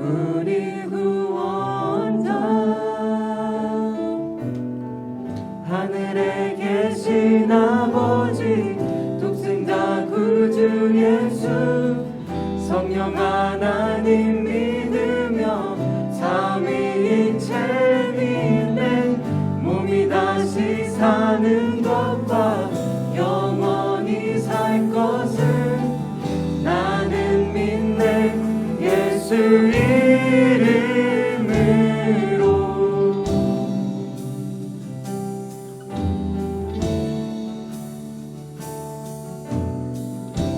우리 구원자 하늘에 계신 아버지 독생자 구주 예수 성령 하나님 믿으며 삼위일체 믿네 몸이 다시 사는 것과 영원히 살 것을 나는 믿네 예수 이름으로.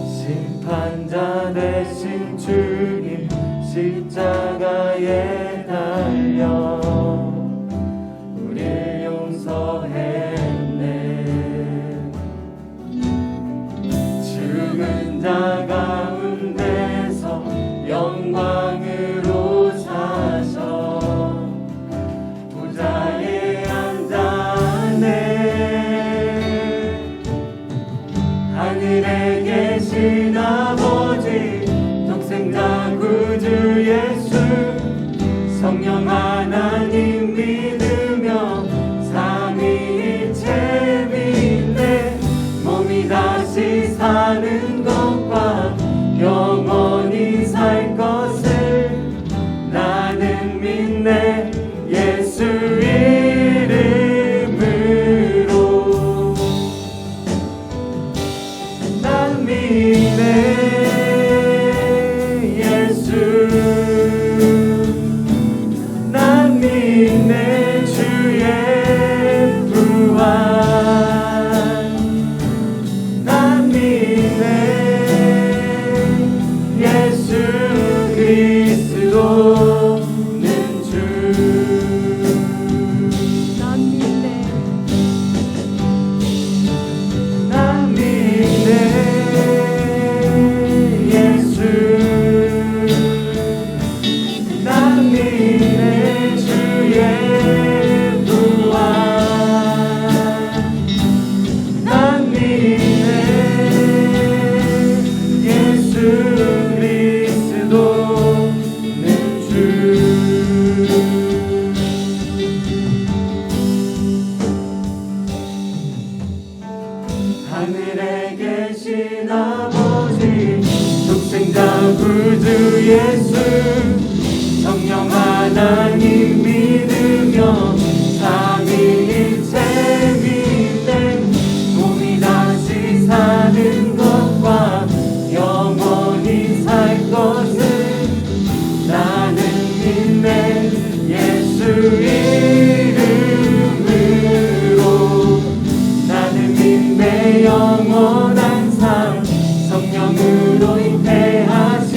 심판자 되신 주님 십자가에 달려 우릴 용서했네. 죽은 자 가운데서 영광으로 사셔 보좌에 앉았네. 하늘에 계신 아버지 독생자 구주 예수 성령 하나님 믿으며 삼위일체 믿네 몸이 다시 사는 것과 영원히 살 것을 나는 믿네 예수 이름으로. 난 믿네 난 믿네 주의 부활 난 믿네 예수 그리스도는 주. 난 믿네 예수 난 믿네 주의 부활 난 믿네 예수 그리스도는 주. 하늘에 계신 아버지 독생자 구주 예수 성령 하나님 믿으며 삼위일체 믿네 몸이 다시 사는 것과 영원히 살 것을 나는 믿네 예수 이름으로. 나는 믿네 영원한 삶 성령으로 잉태하신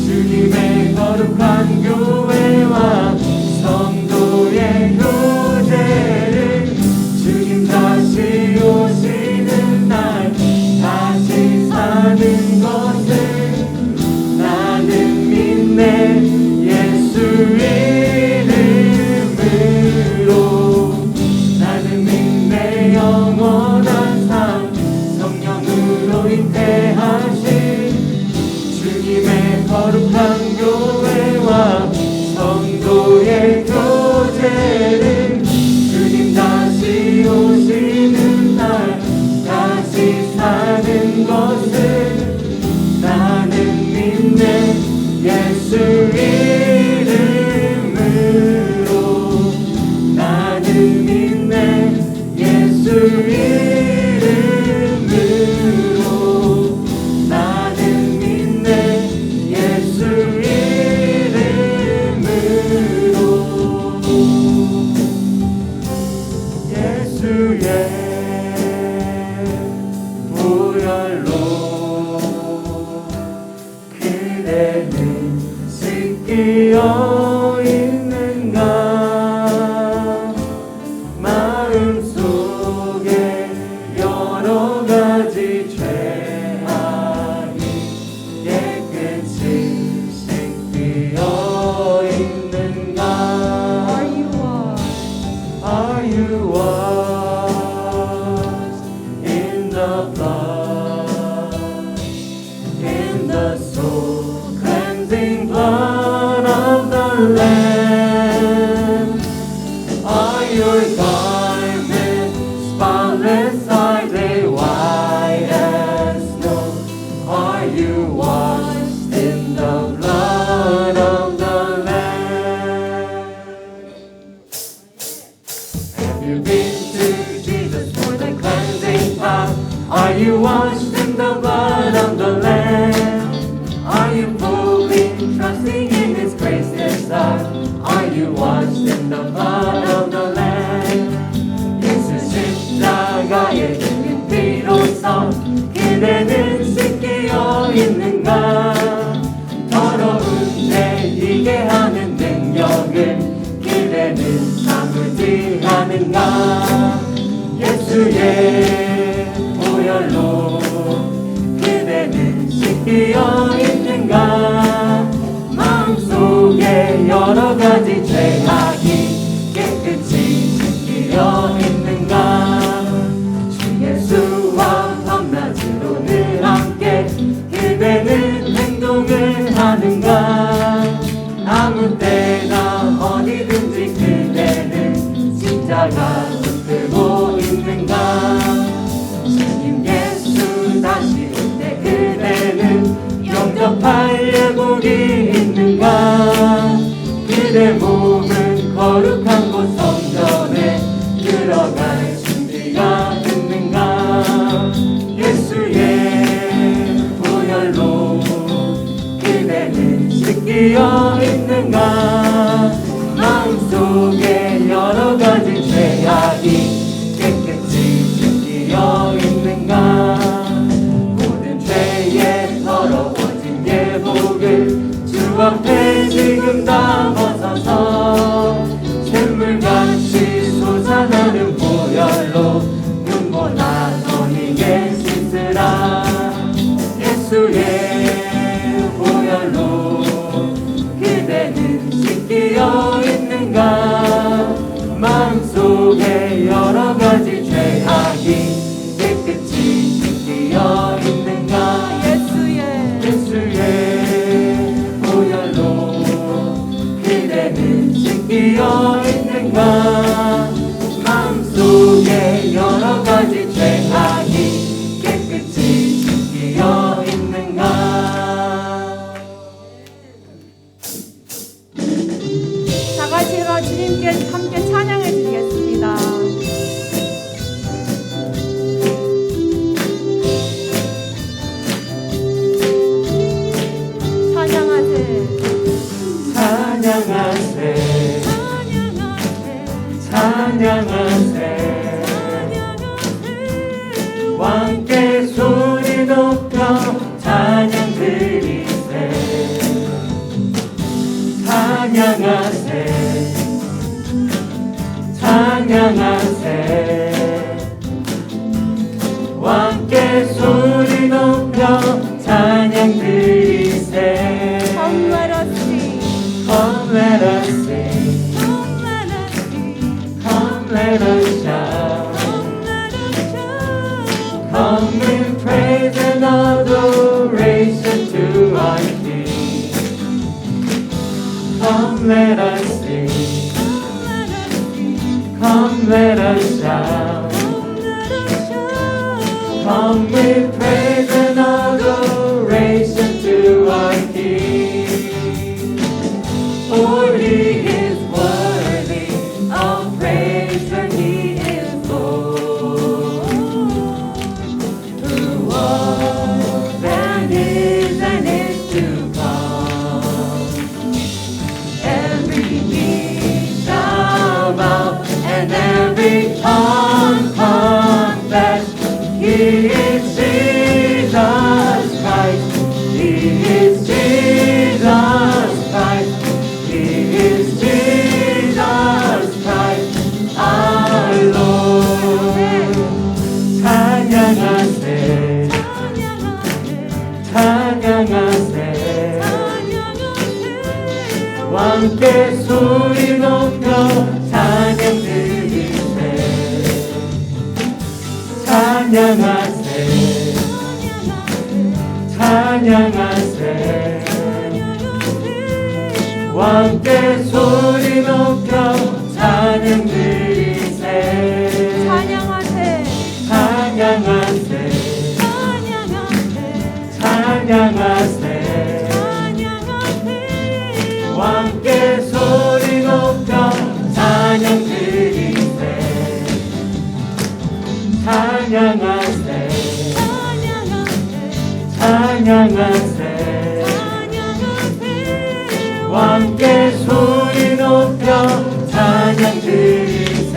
주님의 거룩한 교회와 성도의 교제를 주님 다시 오시는 날 다시 사는 것을 나는 믿네 예수 이름으로. 나는 믿네 영원한 삶 성령으로 잉태하신 주님의 거룩한 교회와 성도의 교제를 주님 다시 오시는 날 다시 사는 것을 나는 믿네 예수 이름으로. 나는 믿네 예수 이름으로. 나는 믿네 예수 이름으로. 예수의 보혈로 그대는 씻기어 있는가. 마음속에 여러 가지 죄악이 깨끗이 씻기어 있는가. Are you washed in the blood, in the soul cleansing blood? Lamb. Are your garments spotless? Are they white as snow? Are you washed in the blood of the Lamb? Have you been to Jesus for the cleansing power? Are you washed in the blood of the Lamb? Are you fully trusting in His grace this hour? Are you washed in the blood of the Lamb? 예수 십자가의 그 피로써 그대는 씻기어 있는가? 더러운 죄 이게 하는 능력을 그대는 사무지 않은가? 예수의 보혈로 그대는 씻기어 있는가? 마음속에 여러 가지 죄악이 깨끗이 씻기어 있는가? 주 예수와 밤낮으로 늘 함께 그대는 행동을 하는가? 아무 때나 어디든지 그대는 십자가 붙들고 있는가? 주님 예수 다시 올 때 그대는 영접할 예복이 있는가? 그대 몸은 거룩한 곳 성전에 들어갈 준비가 있는가? 예수의 보혈로 그대는 씻기어 있는가? 마음속에 여러 가지 죄악이 깨끗이 씻기어 있는가? 모든 죄에 더러워진 예복을 주 앞에 지금 다 벗어서 샘물같이 솟아나는 보혈로 눈보다 더 희게 씻으라. 예수의 보혈로 그대는 씻기어 있는가? 마음속에 여러 가지 죄악이 깨끗이 씻기어 있는가? 예수의 보혈로 그대는 씻기어 있는가? 마음속에 여러 가지 죄악이 깨끗이 씻기어 있는가? 다 같이 주님께 함께 찬양해 드리겠습니다. 찬양하세 찬양하세 찬양하세 왕께 소리 높여 찬양 드리세 찬양하세 찬양하세 왕께 소리 높여 찬양 드리세 Come let us sing. Come let us sing Come let us shout. Come let us shout Come let us shout. Come with praise and adoration to our King. Come let us sing, come let us shout. Come with praise and adoration to our King. For He is worthy of praise, for He is Lord. Who was and is to come. Every knee shall bow and every tongue confess He is Jesus Christ. He is Jesus Christ. He is Jesus Christ our Lord. 찬양하세 찬양하세 왕께 소리 높여 찬양 드리세 찬양하세 찬양하세 왕께 소리 높여 찬양 드리세 찬양하세 찬양하세 찬양하세 찬양하세 찬양하세 왕께 소리 높여 찬양 드리세 찬양하세 찬양하세 찬양하세 찬양하세 왕께 소리 높여 찬양 드리세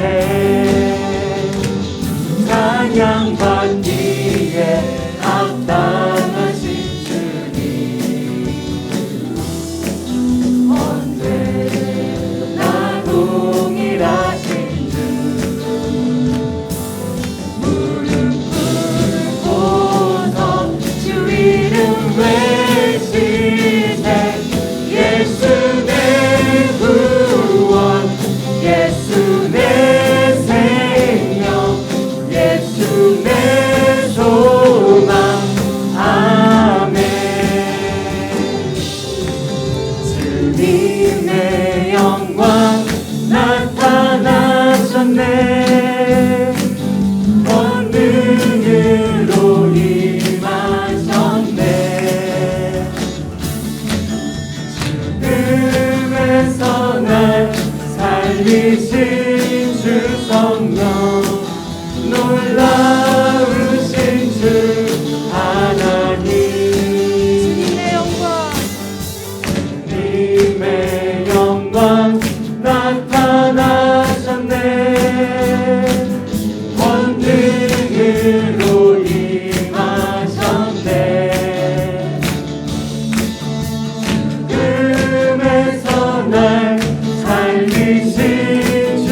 찬양 받기에 합당하신 주님 언제나 동일하신 주 무릎 꿇고서 주 이름 외치세 예수 내 구원 예수 내 생명 예수 내 소망 아멘 주님의 영광 나타나셨네 권능으로 임하셨네 죽음에서 날 살리신 주 성령 놀라우신 주 하나님 주님의 영광 주님의 영광 나타나셨네 권능으로 임하셨네 죽음에서 날 살리신 주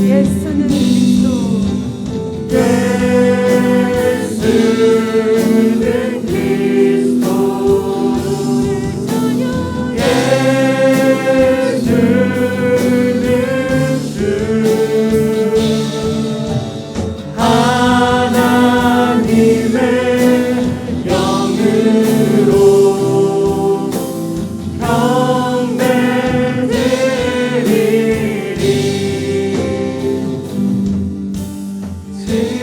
예수는 그리스도.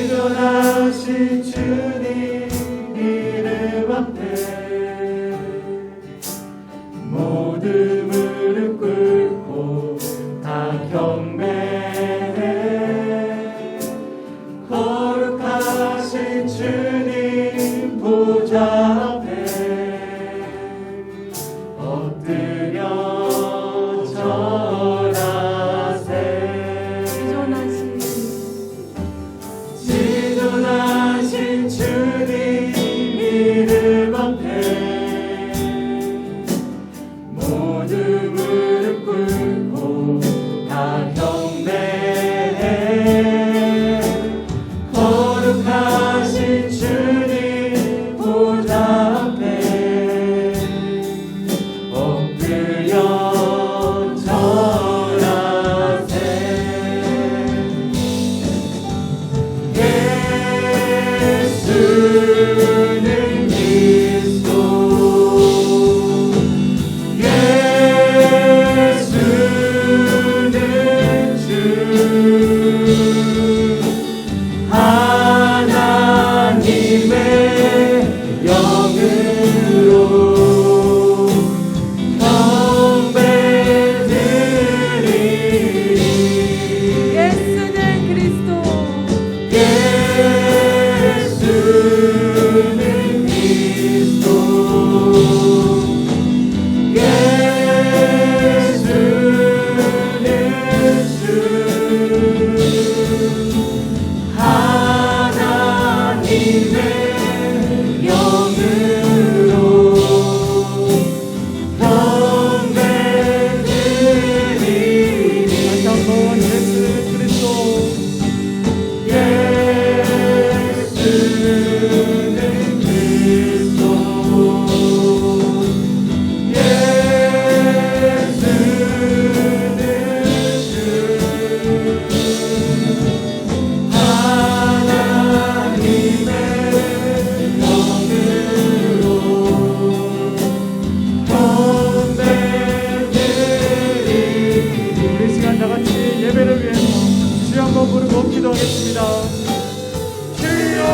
지존하신 주님 이름 앞에 모두 무릎 꿇고 다 경배해. 거룩하신 주님 보좌 앞에 엎드려 절하세. 지존하신 주님 이름 앞에 모두 무릎 꿇고 다 경배해. 거룩하신 주님 보좌 앞에 엎드려 절하세. 예수는 그리스도. 예수는 주. 하나님의 영으로 경배드리리. 예수는 그리스도. 예수는 그리스도. 예수는 주. 하나님의 영으로 경배드리리. 다시 한번 예수는 그리스도. 예수는 그리스도. 예수는 주. 하나님의 영으로 경배드리리. 우리 시간 다 같이 예배를 위해서 주여 한번 부르고 기도하겠습니다. 주여.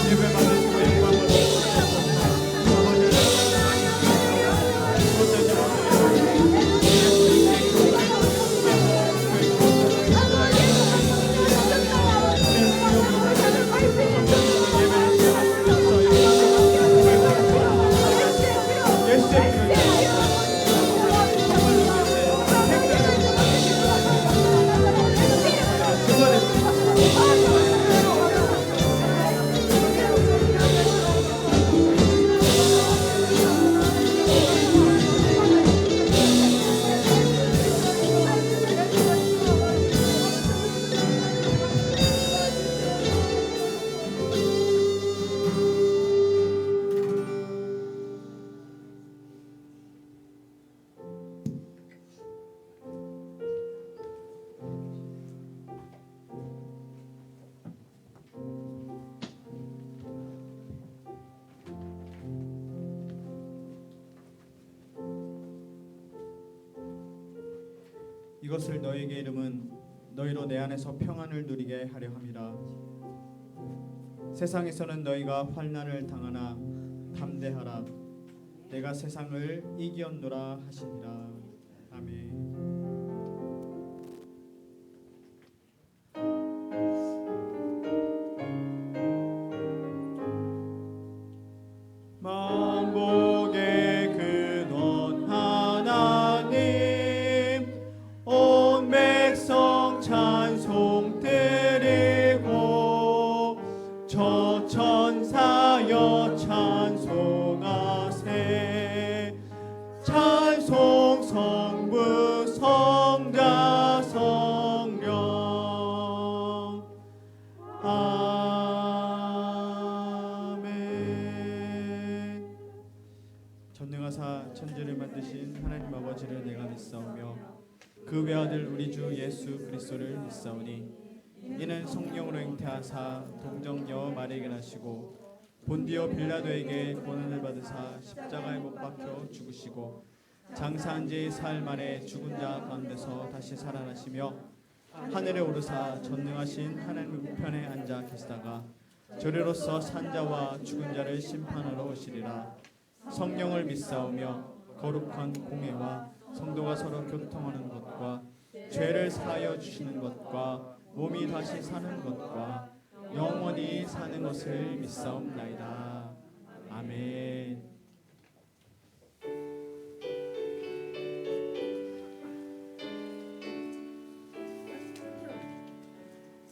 예배 받으시고 영광 이것을 너희에게 이름은 너희로 내 안에서 평안을 누리게 하려 함이라. 세상에서는 너희가 환난을 당하나 담대하라. 내가 세상을 이기었노라 하시니라. 아멘. 만복의 근원 하나님 온 아들 우리 주 예수 그리스도를 믿사오니 이는 성령으로 잉태하사 동정녀 마리아에게 나시고 본디오 빌라도에게 고난을 받으사 십자가에 못 박혀 죽으시고 장사한 지 사흘 만에 죽은 자 가운데서 다시 살아나시며 하늘에 오르사 전능하신 하나님의 우편에 앉아 계시다가 저리로서 산자와 죽은 자를 심판하러 오시리라. 성령을 믿사오며 거룩한 공회와 성도가 서로 교통하는 것과 죄를 사하여 주시는 것과 몸이 다시 사는 것과 영원히 사는 것을 믿사옵나이다. 아멘.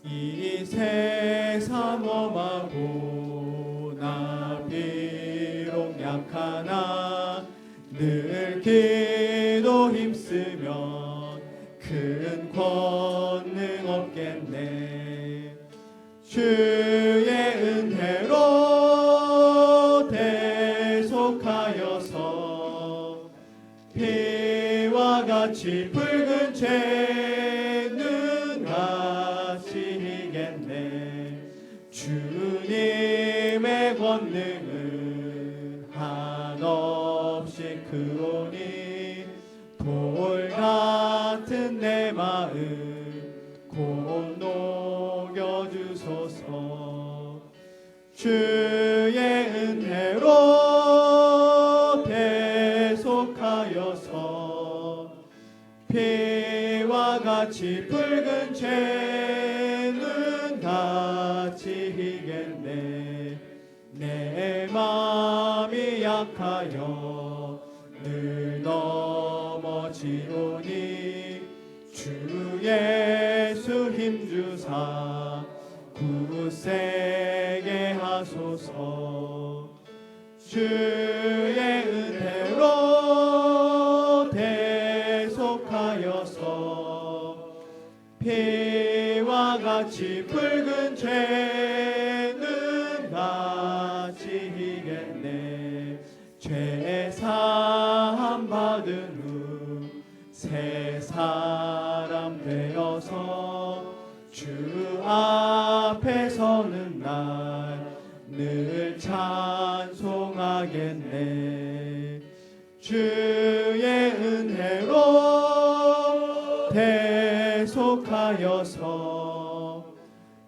이 세상 험하고 나 비록 약하나 늘 기도 힘쓰면 큰 권능 없겠네. 주의 은혜로 대속하여서 피와 같이 붉은 죄는 같이 이겠네. 주님의 권능은 한없이 크오니 돌 같은 내 마음 곧 녹여주소서. 주의 은혜로 대속하여서 피와 같이 붉은 죄는 같이 이겠네. 내 마음이 약하여 늘 넘어지오니 주 예수 힘주사 굳세게 하소서. 주의 은혜로 대속하여서 피와 같이 붉은 죄는 같이 이겠네. 죄 사함 받은 후 새 사람 되어서 주 앞에 서는 날 늘 찬송하겠네. 주의 은혜로 대속하여서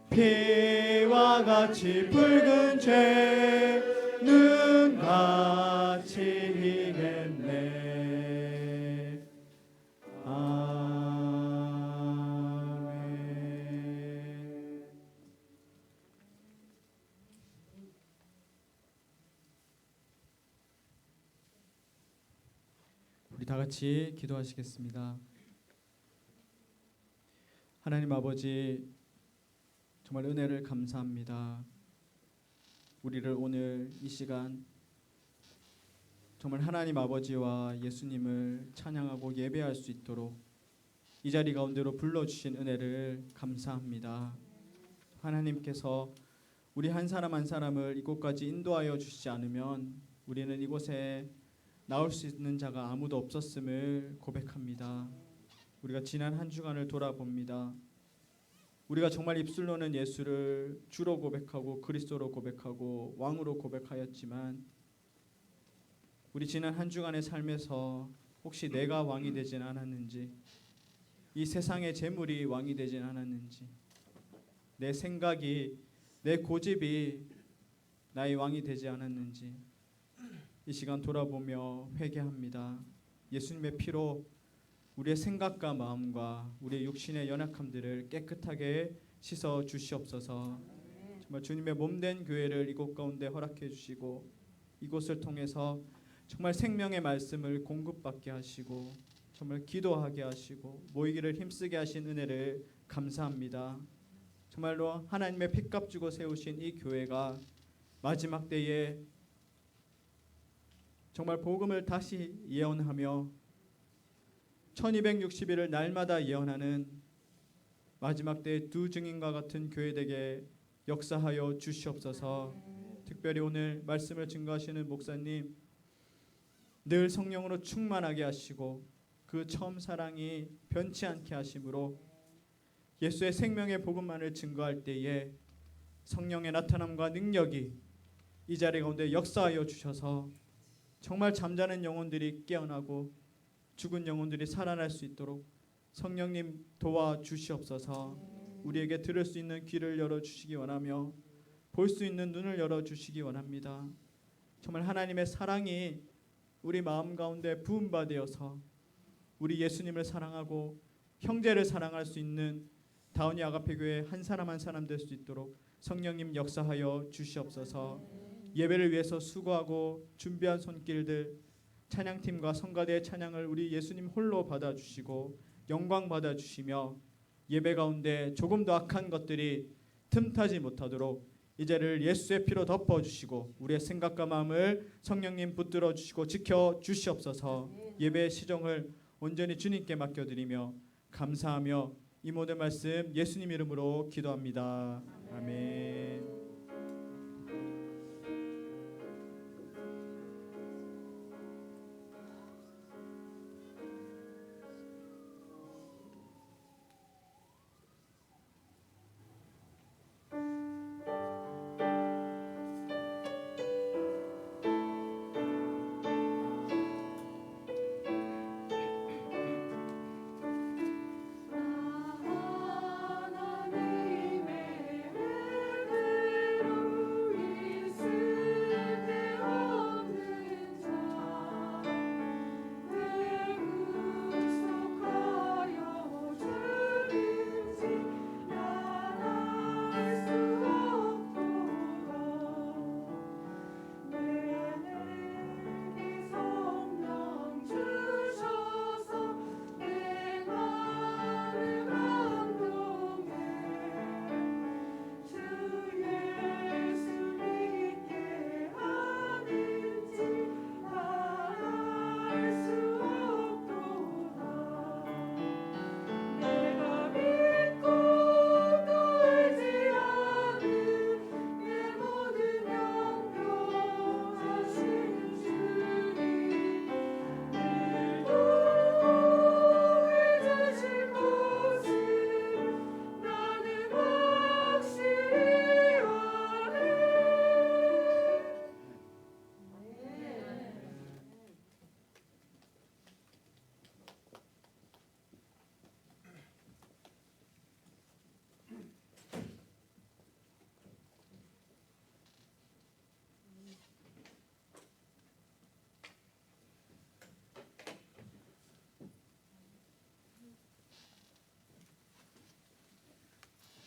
피와 같이 붉은 죄는 같이 이겠네. 아멘. 우리 다 같이 기도하시겠습니다. 하나님 아버지, 정말 은혜를 감사합니다. 우리를 오늘 이 시간 정말 하나님 아버지와 예수님을 찬양하고 예배할 수 있도록 이 자리 가운데로 불러주신 은혜를 감사합니다. 하나님께서 우리 한 사람 한 사람을 이곳까지 인도하여 주시지 않으면 우리는 이곳에 나올 수 있는 자가 아무도 없었음을 고백합니다. 우리가 지난 한 주간을 돌아봅니다. 우리가 정말 입술로는 예수를 주로 고백하고 그리스도로 고백하고 왕으로 고백하였지만 우리 지난 한 주간의 삶에서 혹시 내가 왕이 되진 않았는지, 이 세상의 재물이 왕이 되진 않았는지, 내 생각이, 내 고집이 나의 왕이 되지 않았는지 이 시간 돌아보며 회개합니다. 예수님의 피로 우리의 생각과 마음과 우리의 육신의 연약함들을 깨끗하게 씻어 주시옵소서. 정말 주님의 몸된 교회를 이곳 가운데 허락해 주시고 이곳을 통해서 정말 생명의 말씀을 공급받게 하시고 정말 기도하게 하시고 모이기를 힘쓰게 하신 은혜를 감사합니다. 정말로 하나님의 핏값 주고 세우신 이 교회가 마지막 때에 정말 복음을 다시 예언하며 1260일을 날마다 예언하는 마지막 때의 두 증인과 같은 교회 되게 역사하여 주시옵소서. 특별히 오늘 말씀을 증거하시는 목사님 늘 성령으로 충만하게 하시고 그 처음 사랑이 변치 않게 하심으로 예수의 생명의 복음만을 증거할 때에 성령의 나타남과 능력이 이 자리 가운데 역사하여 주셔서 정말 잠자는 영혼들이 깨어나고 죽은 영혼들이 살아날 수 있도록 성령님 도와주시옵소서. 우리에게 들을 수 있는 귀를 열어주시기 원하며 볼 수 있는 눈을 열어주시기 원합니다. 정말 하나님의 사랑이 우리 마음 가운데 부음받아서 우리 예수님을 사랑하고 형제를 사랑할 수 있는 다운이 아가페교회 한 사람 한 사람 될 수 있도록 성령님 역사하여 주시옵소서. 예배를 위해서 수고하고 준비한 손길들 찬양팀과 성가대의 찬양을 우리 예수님 홀로 받아주시고 영광 받아주시며 예배 가운데 조금 더 악한 것들이 틈타지 못하도록 이 자리를 예수의 피로 덮어주시고 우리의 생각과 마음을 성령님 붙들어 주시고 지켜 주시옵소서. 예배의 시정을 온전히 주님께 맡겨드리며 감사하며 이 모든 말씀 예수님 이름으로 기도합니다. 아멘.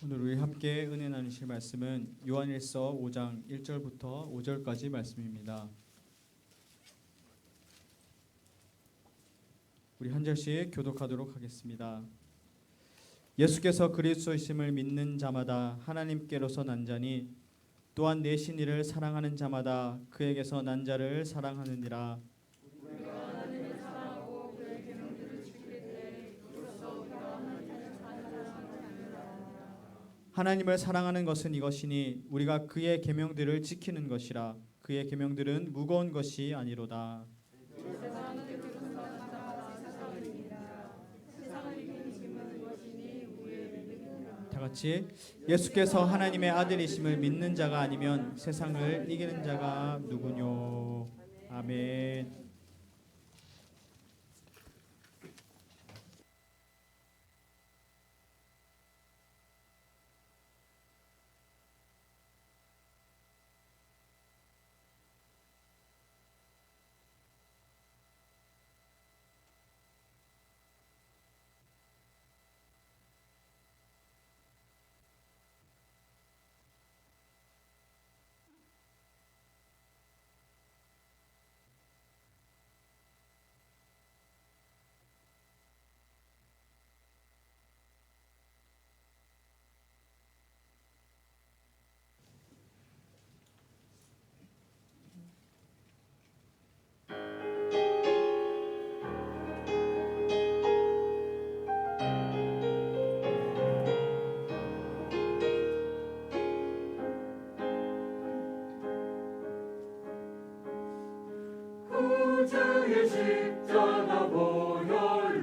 오늘 우리 함께 은혜 나누실 말씀은 요한일서 5장 1절부터 5절까지 말씀입니다. 우리 한 절씩 교독하도록 하겠습니다. 예수께서 그리스도이심을 믿는 자마다 하나님께로서 난 자니 또한 내신 이를 사랑하는 자마다 그에게서 난 자를 사랑하느니라. 하나님을 사랑하는 것은 이것이니 우리가 그의 계명들을 지키는 것이라. 그의 계명들은 무거운 것이 아니로다. 다 같이 예수께서 하나님의 아들이심을 믿는 자가 아니면 세상을 이기는 자가 누구뇨. 아멘. 구주의 십자가 보혈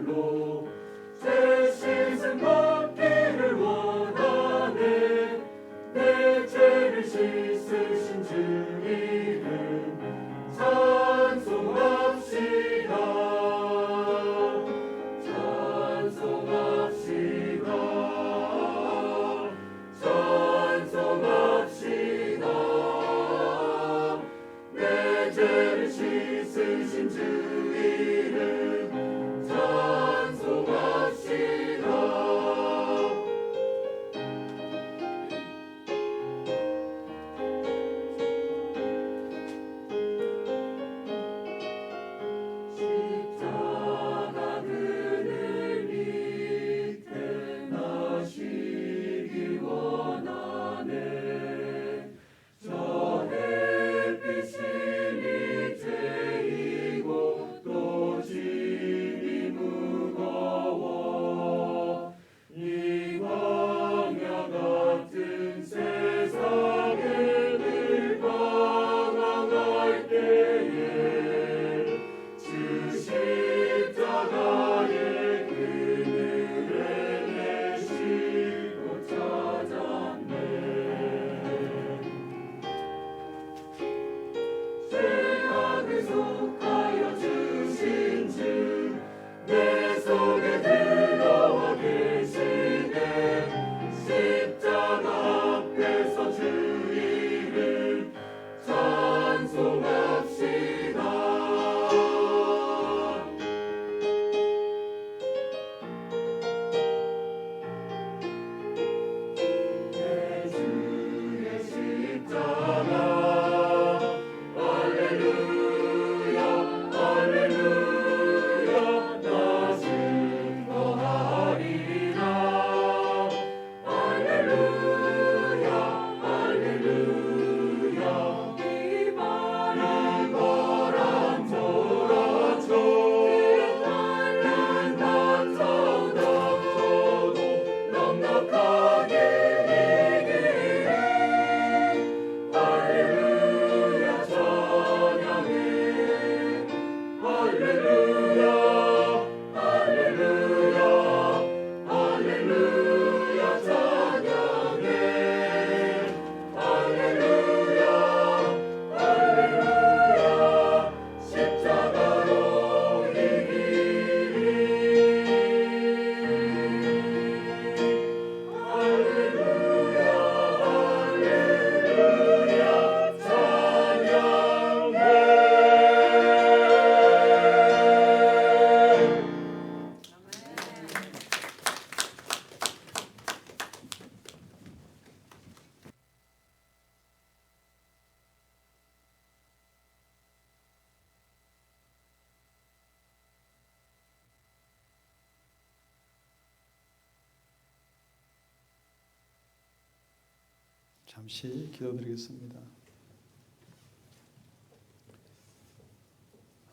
잠시 기도드리겠습니다.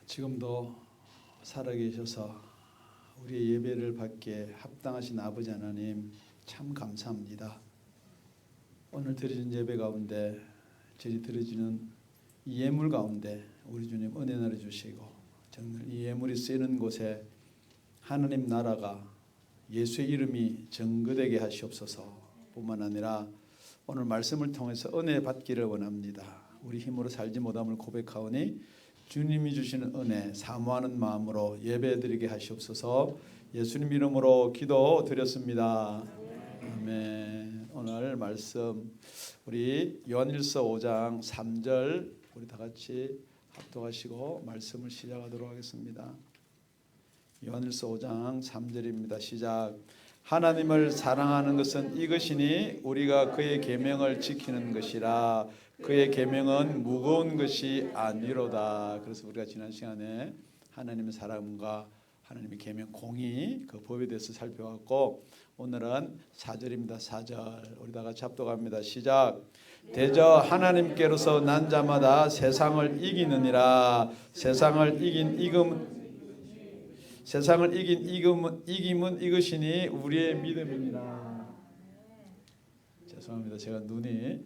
지금도 살아계셔서 우리의 예배를 받기에 합당하신 아버지 하나님 참 감사합니다. 오늘 드려진 예배 가운데 저희 드려지는 이 예물 가운데 우리 주님 은혜 나눠 주시고 정말 이 예물이 쓰이는 곳에 하나님 나라가 예수의 이름이 증거되게 하시옵소서. 뿐만 아니라 오늘 말씀을 통해서 은혜 받기를 원합니다. 우리 힘으로 살지 못함을 고백하오니 주님이 주시는 은혜 사모하는 마음으로 예배드리게 하시옵소서. 예수님 이름으로 기도드렸습니다. 아멘. 오늘 말씀 우리 요한일서 5장 3절 우리 다 같이 합독하시고 말씀을 시작하도록 하겠습니다. 요한일서 5장 3절입니다. 시작. 하나님을 사랑하는 것은 이것이니 우리가 그의 계명을 지키는 것이라. 그의 계명은 무거운 것이 아니로다. 그래서 우리가 지난 시간에 하나님의 사랑과 하나님의 계명 공의 그 법에 대해서 살펴봤고 오늘은 4절입니다. 4절 우리 다 같이 합독합니다. 시작. 대저 하나님께로서 난 자마다 세상을 이기느니라. 세상을 이긴 이김은 이것이니 우리의 믿음이니라. 죄송합니다. 제가 눈이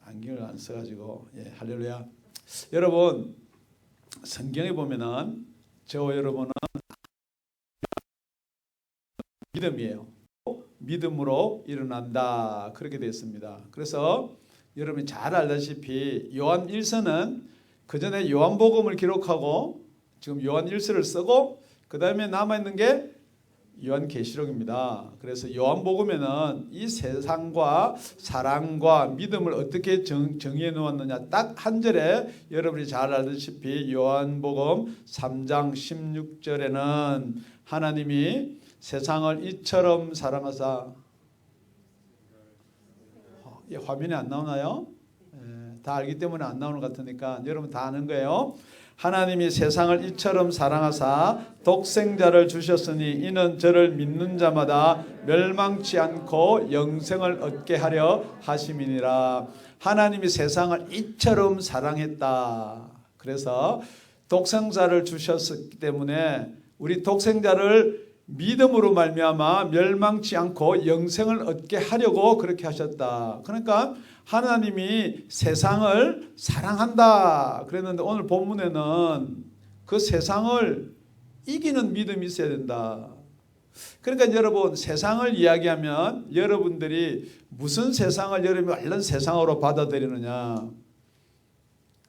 안경을 안 써가지고 할렐루야. 여러분 성경에 보면은 저와 여러분은 믿음이에요. 믿음으로 일어난다 그렇게 되어 있습니다. 그래서 여러분이 잘 알다시피 요한 1서는 그 전에 요한복음을 기록하고 지금 요한 1서를 쓰고 그 다음에 남아있는 게 요한계시록입니다. 그래서 요한복음에는 이 세상과 사랑과 믿음을 어떻게 정의해 놓았느냐 딱 한 절에 여러분이 잘 알다시피 요한복음 3장 16절에는 하나님이 세상을 이처럼 사랑하사 화면에 안 나오나요? 다 알기 때문에 안 나오는 것 같으니까 여러분 다 아는 거예요. 하나님이 세상을 이처럼 사랑하사 독생자를 주셨으니 이는 저를 믿는 자마다 멸망치 않고 영생을 얻게 하려 하심이니라. 하나님이 세상을 이처럼 사랑했다. 그래서 독생자를 주셨기 때문에 우리 독생자를 믿음으로 말미암아 멸망치 않고 영생을 얻게 하려고 그렇게 하셨다. 그러니까 하나님이 세상을 사랑한다 그랬는데 오늘 본문에는 그 세상을 이기는 믿음이 있어야 된다. 그러니까 여러분 세상을 이야기하면 여러분들이 무슨 세상을 여러분이 얼른 세상으로 받아들이느냐.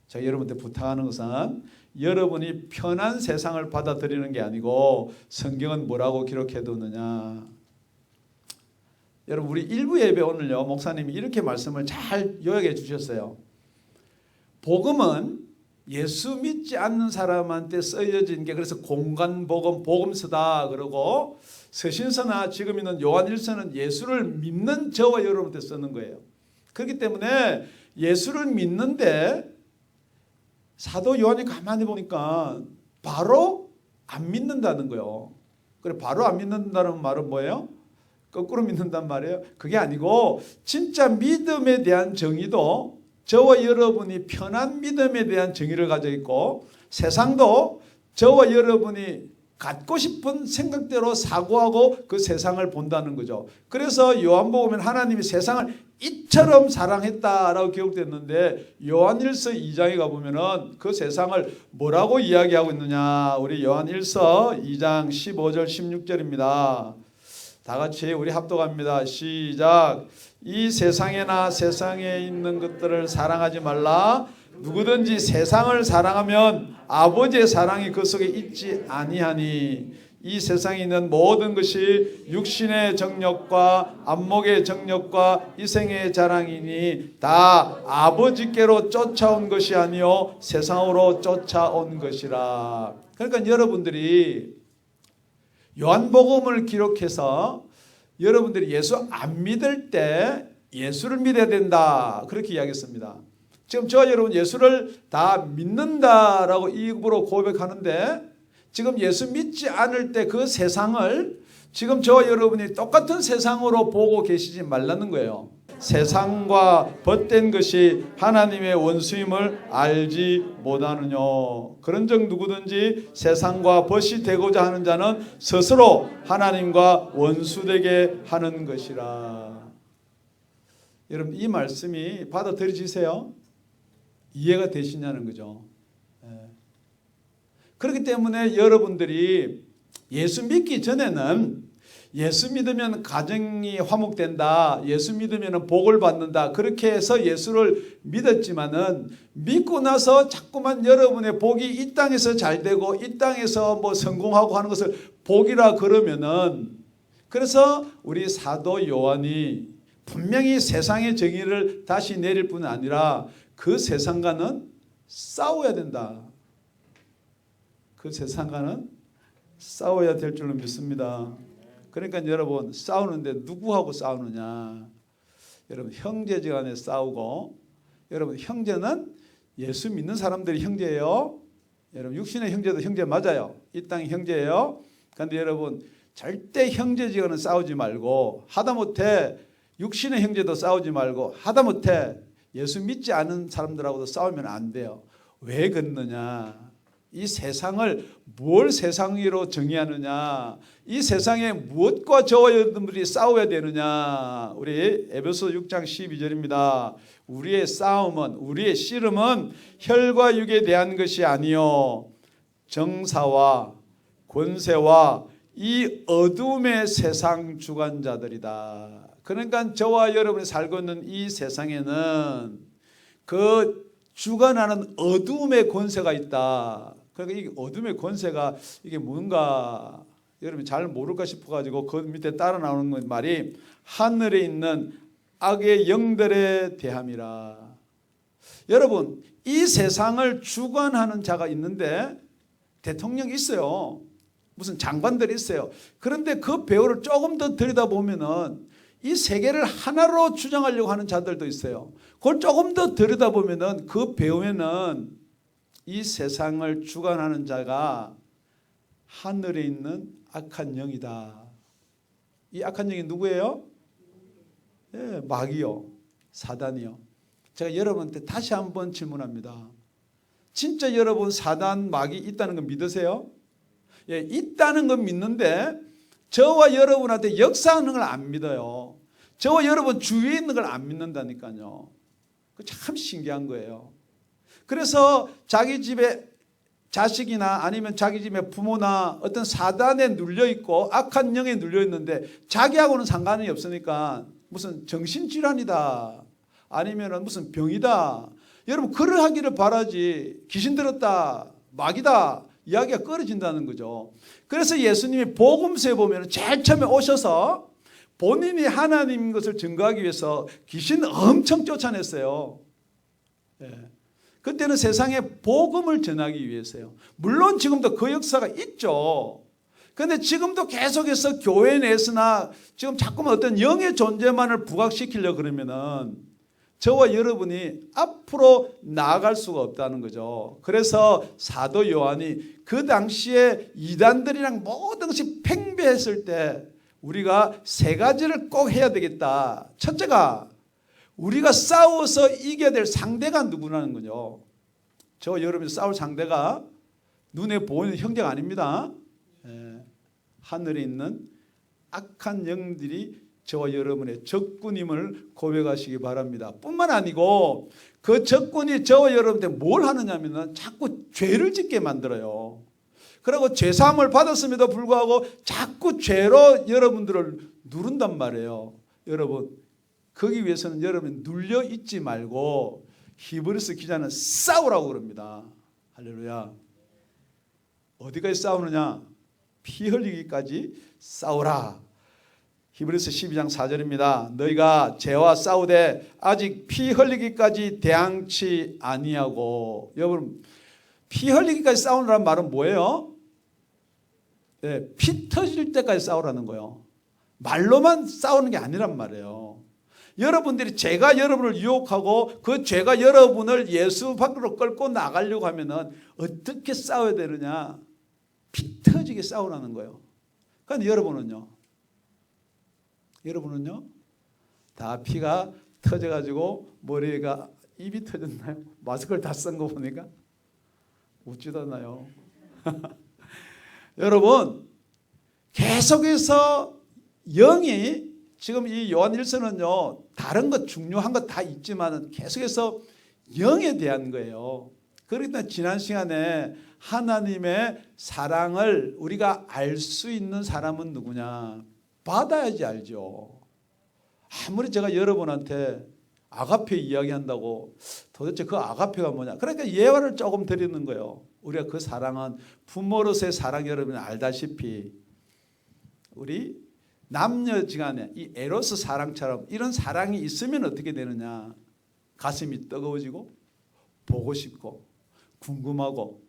제가 여러분한테 부탁하는 것은 여러분이 편한 세상을 받아들이는 게 아니고 성경은 뭐라고 기록해 두느냐. 여러분 우리 일부 예배 오늘요 목사님이 이렇게 말씀을 잘 요약해 주셨어요. 복음은 예수 믿지 않는 사람한테 쓰여진 게 그래서 공간복음 복음서다 그러고 서신서나 지금 있는 요한일서는 예수를 믿는 저와 여러분한테 쓰는 거예요. 그렇기 때문에 예수를 믿는데 사도 요한이 가만히 보니까 바로 안 믿는다는 거예요. 그래 바로 안 믿는다는 말은 뭐예요? 거꾸로 믿는단 말이에요. 그게 아니고 진짜 믿음에 대한 정의도 저와 여러분이 편한 믿음에 대한 정의를 가지고 있고 세상도 저와 여러분이 갖고 싶은 생각대로 사고하고 그 세상을 본다는 거죠. 그래서 요한복음에는 하나님이 세상을 이처럼 사랑했다라고 기록됐는데 요한일서 2장에 가보면은 그 세상을 뭐라고 이야기하고 있느냐. 우리 요한일서 2장 15절 16절입니다. 다 같이 우리 합독합니다. 시작. 이 세상에나 세상에 있는 것들을 사랑하지 말라. 누구든지 세상을 사랑하면 아버지의 사랑이 그 속에 있지 아니하니 이 세상에 있는 모든 것이 육신의 정욕과 안목의 정욕과 이생의 자랑이니 다 아버지께로 쫓아온 것이 아니요 세상으로 쫓아온 것이라. 그러니까 여러분들이 요한복음을 기록해서 여러분들이 예수 안 믿을 때 예수를 믿어야 된다 그렇게 이야기했습니다. 지금 저와 여러분 예수를 다 믿는다라고 입으로 고백하는데 지금 예수 믿지 않을 때 그 세상을 지금 저와 여러분이 똑같은 세상으로 보고 계시지 말라는 거예요. 세상과 벗된 것이 하나님의 원수임을 알지 못하느냐. 그런즉 누구든지 세상과 벗이 되고자 하는 자는 스스로 하나님과 원수되게 하는 것이라. 여러분, 이 말씀이 받아들여지세요? 이해가 되시냐는 거죠. 그렇기 때문에 여러분들이 예수 믿기 전에는 예수 믿으면 가정이 화목된다, 예수 믿으면 복을 받는다, 그렇게 해서 예수를 믿었지만은 믿고 나서 자꾸만 여러분의 복이 이 땅에서 잘 되고 이 땅에서 뭐 성공하고 하는 것을 복이라 그러면은, 그래서 우리 사도 요한이 분명히 세상의 정의를 다시 내릴 뿐 아니라 그 세상과는 싸워야 된다. 그 세상과는 싸워야 될 줄로 믿습니다. 그러니까 여러분, 싸우는데 누구하고 싸우느냐? 여러분, 형제지간에 싸우고, 여러분, 형제는 예수 믿는 사람들이 형제예요. 여러분, 육신의 형제도 형제 맞아요. 이 땅의 형제예요. 그런데 여러분, 절대 형제지간은 싸우지 말고, 하다못해 육신의 형제도 싸우지 말고, 하다못해 예수 믿지 않은 사람들하고도 싸우면 안 돼요. 왜 그러느냐? 이 세상을 뭘 세상 위로 정의하느냐? 이 세상에 무엇과 저와 여러분들이 싸워야 되느냐? 우리 에베소 6장 12절입니다. 우리의 싸움은, 우리의 씨름은 혈과 육에 대한 것이 아니요 정사와 권세와 이 어둠의 세상 주관자들이다. 그러니까 저와 여러분이 살고 있는 이 세상에는 그 주관하는 어둠의 권세가 있다. 그러니까 이 어둠의 권세가 이게 뭔가 여러분이 잘 모를까 싶어가지고 그 밑에 따라 나오는 말이 하늘에 있는 악의 영들에 대함이라. 여러분, 이 세상을 주관하는 자가 있는데 대통령이 있어요. 무슨 장관들이 있어요. 그런데 그 배후를 조금 더 들여다보면은 이 세계를 하나로 주장하려고 하는 자들도 있어요. 그걸 조금 더 들여다보면은 그 배후에는 이 세상을 주관하는 자가 하늘에 있는 악한 영이다. 이 악한 영이 누구예요? 예, 마귀요, 사단이요. 제가 여러분한테 다시 한번 질문합니다. 진짜 여러분 사단, 마귀 있다는 거 믿으세요? 예, 있다는 건 믿는데 저와 여러분한테 역사하는 걸 안 믿어요. 저와 여러분 주위에 있는 걸 안 믿는다니까요. 참 신기한 거예요. 그래서 자기 집에 자식이나 아니면 자기 집에 부모나 어떤 사단에 눌려있고 악한 영에 눌려있는데 자기하고는 상관이 없으니까 무슨 정신질환이다, 아니면 무슨 병이다, 여러분 그러하기를 바라지 귀신 들었다, 마귀다 이야기가 끊어진다는 거죠. 그래서 예수님이 복음서에 보면 제일 처음에 오셔서 본인이 하나님인 것을 증거하기 위해서 귀신 엄청 쫓아냈어요. 예. 그때는 세상에 복음을 전하기 위해서요. 물론 지금도 그 역사가 있죠. 그런데 지금도 계속해서 교회 내에서나 지금 자꾸만 어떤 영의 존재만을 부각시키려고 그러면은 저와 여러분이 앞으로 나아갈 수가 없다는 거죠. 그래서 사도 요한이 그 당시에 이단들이랑 모든 것이 팽배했을 때 우리가 세 가지를 꼭 해야 되겠다. 첫째가 우리가 싸워서 이겨야 될 상대가 누구라는 거죠. 저와 여러분이 싸울 상대가 눈에 보이는 형제가 아닙니다. 예, 하늘에 있는 악한 영들이 저와 여러분의 적군임을 고백하시기 바랍니다. 뿐만 아니고 그 적군이 저와 여러분한테 뭘 하느냐면 자꾸 죄를 짓게 만들어요. 그리고 죄사함을 받았음에도 불구하고 자꾸 죄로 여러분들을 누른단 말이에요. 여러분, 거기 위해서는 여러분 눌려 있지 말고 히브리서 기자는 싸우라고 그럽니다. 할렐루야. 어디까지 싸우느냐? 피 흘리기까지 싸우라. 히브리서 12장 4절입니다. 너희가 죄와 싸우되 아직 피 흘리기까지 대항치 아니하고. 여러분, 피 흘리기까지 싸우라는 말은 뭐예요? 네, 피 터질 때까지 싸우라는 거예요. 말로만 싸우는 게 아니란 말이에요. 여러분들이 죄가 여러분을 유혹하고 그 죄가 여러분을 예수 밖으로 끌고 나가려고 하면은 어떻게 싸워야 되느냐? 피 터지게 싸우라는 거예요. 그런데 여러분은요? 다 피가 터져가지고 머리가 입이 터졌나요? 마스크를 다 쓴 거 보니까 웃지도 않나요? 여러분 계속해서 영이 지금 이 요한 1서는요 다른 것 중요한 것 다 있지만 계속해서 영에 대한 거예요. 그렇기 때문에 지난 시간에 하나님의 사랑을 우리가 알 수 있는 사람은 누구냐? 받아야지 알죠. 아무리 제가 여러분한테 아가페 이야기한다고 도대체 그 아가페가 뭐냐? 그러니까 예화를 조금 드리는 거예요. 우리가 그 사랑은 부모로서의 사랑, 여러분이 알다시피 우리 남녀지간에 이 에로스 사랑처럼 이런 사랑이 있으면 어떻게 되느냐? 가슴이 뜨거워지고 보고 싶고 궁금하고,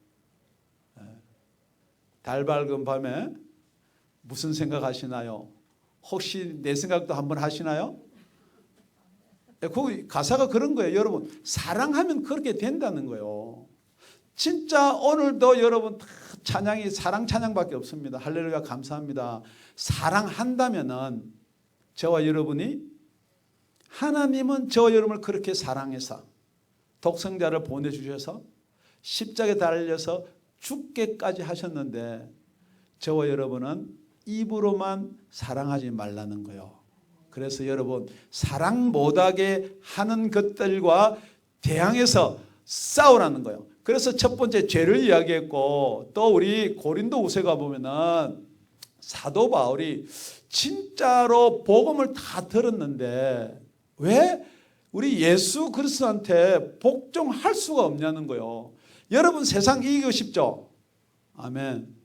달 밝은 밤에 무슨 생각하시나요? 혹시 내 생각도 한번 하시나요? 그 가사가 그런 거예요. 여러분 사랑하면 그렇게 된다는 거예요. 진짜 오늘도 여러분 찬양이 사랑 찬양밖에 없습니다. 할렐루야 감사합니다. 사랑한다면은 저와 여러분이 하나님은 저와 여러분을 그렇게 사랑해서 독생자를 보내주셔서 십자가에 달려서 죽게까지 하셨는데 저와 여러분은 입으로만 사랑하지 말라는 거예요. 그래서 여러분 사랑 못하게 하는 것들과 대항해서 싸우라는 거예요. 그래서 첫 번째 죄를 이야기했고 또 우리 고린도 후서가 보면은 사도 바울이 진짜로 복음을 다 들었는데 왜 우리 예수 그리스도한테 복종할 수가 없냐는 거예요. 여러분 세상 이기고 싶죠? 아멘.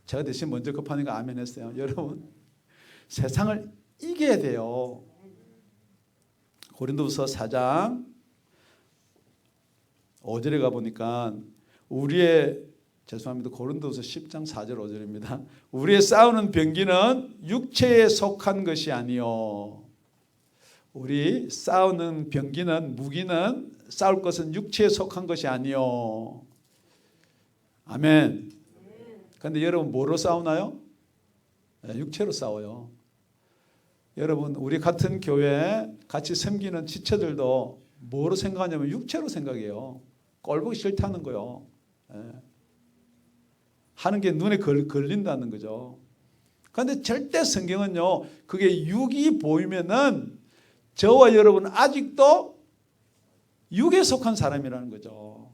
제가 대신 먼저 급하니까 아멘 했어요. 여러분 세상을 이겨야 돼요. 고린도후서 4장 5절에 가보니까 죄송합니다. 고린도후서 10장 4절 5절입니다. 우리의 싸우는 병기는 육체에 속한 것이 아니요. 우리 싸우는 병기는 무기는 싸울 것은 육체에 속한 것이 아니요. 아멘. 그런데 여러분 뭐로 싸우나요? 육체로 싸워요. 여러분 우리 같은 교회 같이 섬기는 지체들도 뭐로 생각하냐면 육체로 생각해요. 꼴보기 싫다는 거요. 하는 게 눈에 걸린다는 거죠. 그런데 절대 성경은요 그게 육이 보이면은 저와 여러분은 아직도 육에 속한 사람이라는 거죠.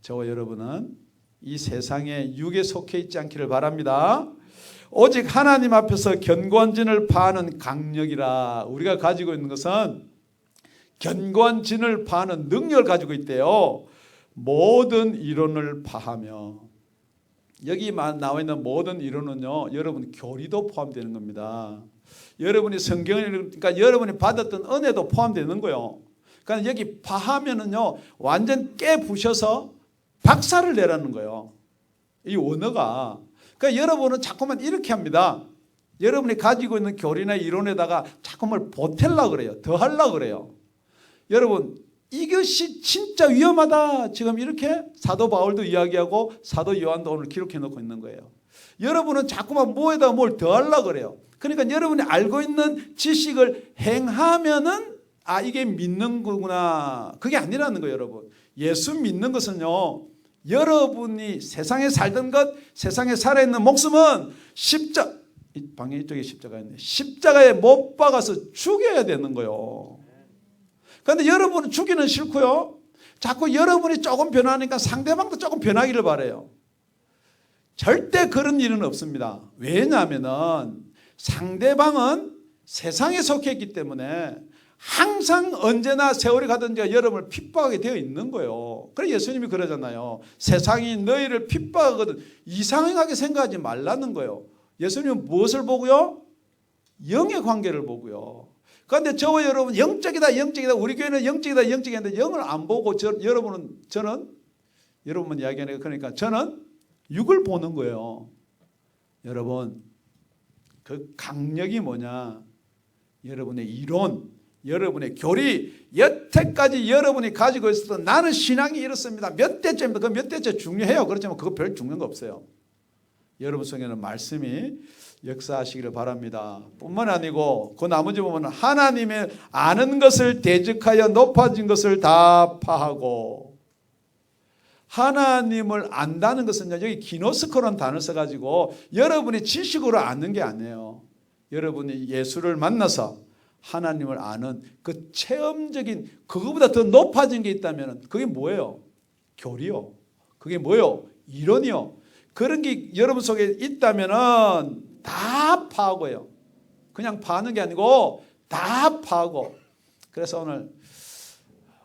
저와 여러분은 이 세상에 육에 속해 있지 않기를 바랍니다. 오직 하나님 앞에서 견고한 진을 파는 강력이라. 우리가 가지고 있는 것은 견고한 진을 파는 능력을 가지고 있대요. 모든 이론을 파하며. 여기 나와 있는 모든 이론은요 여러분 교리도 포함되는 겁니다. 여러분이 성경을 그러니까 여러분이 받았던 은혜도 포함되는 거예요. 그러니까 여기 파하면은요 완전 깨부셔서 박살을 내라는 거예요. 이 원어가. 그러니까 여러분은 자꾸만 이렇게 합니다. 여러분이 가지고 있는 교리나 이론에다가 자꾸만 보태려고 그래요. 더 하려고 그래요. 여러분 이것이 진짜 위험하다. 지금 이렇게 사도 바울도 이야기하고 사도 요한도 오늘 기록해 놓고 있는 거예요. 여러분은 자꾸만 뭐에다 뭘 더 하려고 그래요. 그러니까 여러분이 알고 있는 지식을 행하면은 아 이게 믿는 거구나. 그게 아니라는 거예요. 여러분 예수 믿는 것은요 여러분이 세상에 살던 것 세상에 살아있는 목숨은 방해 이쪽에 십자가 있네. 십자가에 못 박아서 죽여야 되는 거예요. 그런데 여러분은 죽이는 싫고요 자꾸 여러분이 조금 변하니까 상대방도 조금 변하기를 바라요. 절대 그런 일은 없습니다. 왜냐하면 상대방은 세상에 속해 있기 때문에 항상 언제나 세월이 가든지 여러분을 핍박하게 되어 있는 거예요. 그래서 예수님이 그러잖아요. 세상이 너희를 핍박하거든 이상하게 생각하지 말라는 거예요. 예수님은 무엇을 보고요? 영의 관계를 보고요. 그런데 저와 여러분 영적이다 우리 교회는 영적이다 영적인데 영을 안 보고 저는 여러분만 이야기하니까 그러니까 저는 육을 보는 거예요. 여러분 그 강력이 뭐냐? 여러분의 이론, 여러분의 교리, 여태까지 여러분이 가지고 있었던 나는 신앙이 이렇습니다. 몇 대째입니다. 그 몇 대째 중요해요. 그렇지만 그거 별 중요한 거 없어요. 여러분 속에는 말씀이 역사하시기를 바랍니다. 뿐만 아니고 그 나머지 보면 하나님의 아는 것을 대적하여 높아진 것을 다 파하고, 하나님을 안다는 것은 여기 기노스코라는 단어를 써가지고 여러분이 지식으로 아는 게 아니에요. 여러분이 예수를 만나서 하나님을 아는 그 체험적인, 그거보다 더 높아진 게 있다면 그게 뭐예요? 교리요. 그게 뭐예요? 이론이요. 그런 게 여러분 속에 있다면 다 파고요. 그냥 파는 게 아니고 다 파고. 그래서 오늘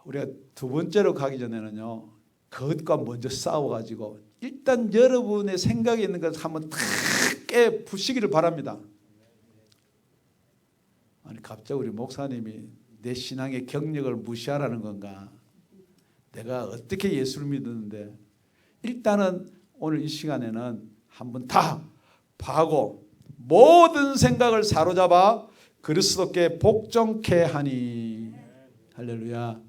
우리가 두 번째로 가기 전에는요, 그것과 먼저 싸워가지고 일단 여러분의 생각에 있는 것을 한번 다 깨부시기를 바랍니다. 아니 갑자기 우리 목사님이 내 신앙의 경력을 무시하라는 건가? 내가 어떻게 예수를 믿었는데, 일단은 오늘 이 시간에는 한번 다 파고 모든 생각을 사로잡아 그리스도께 복종케 하니. 할렐루야.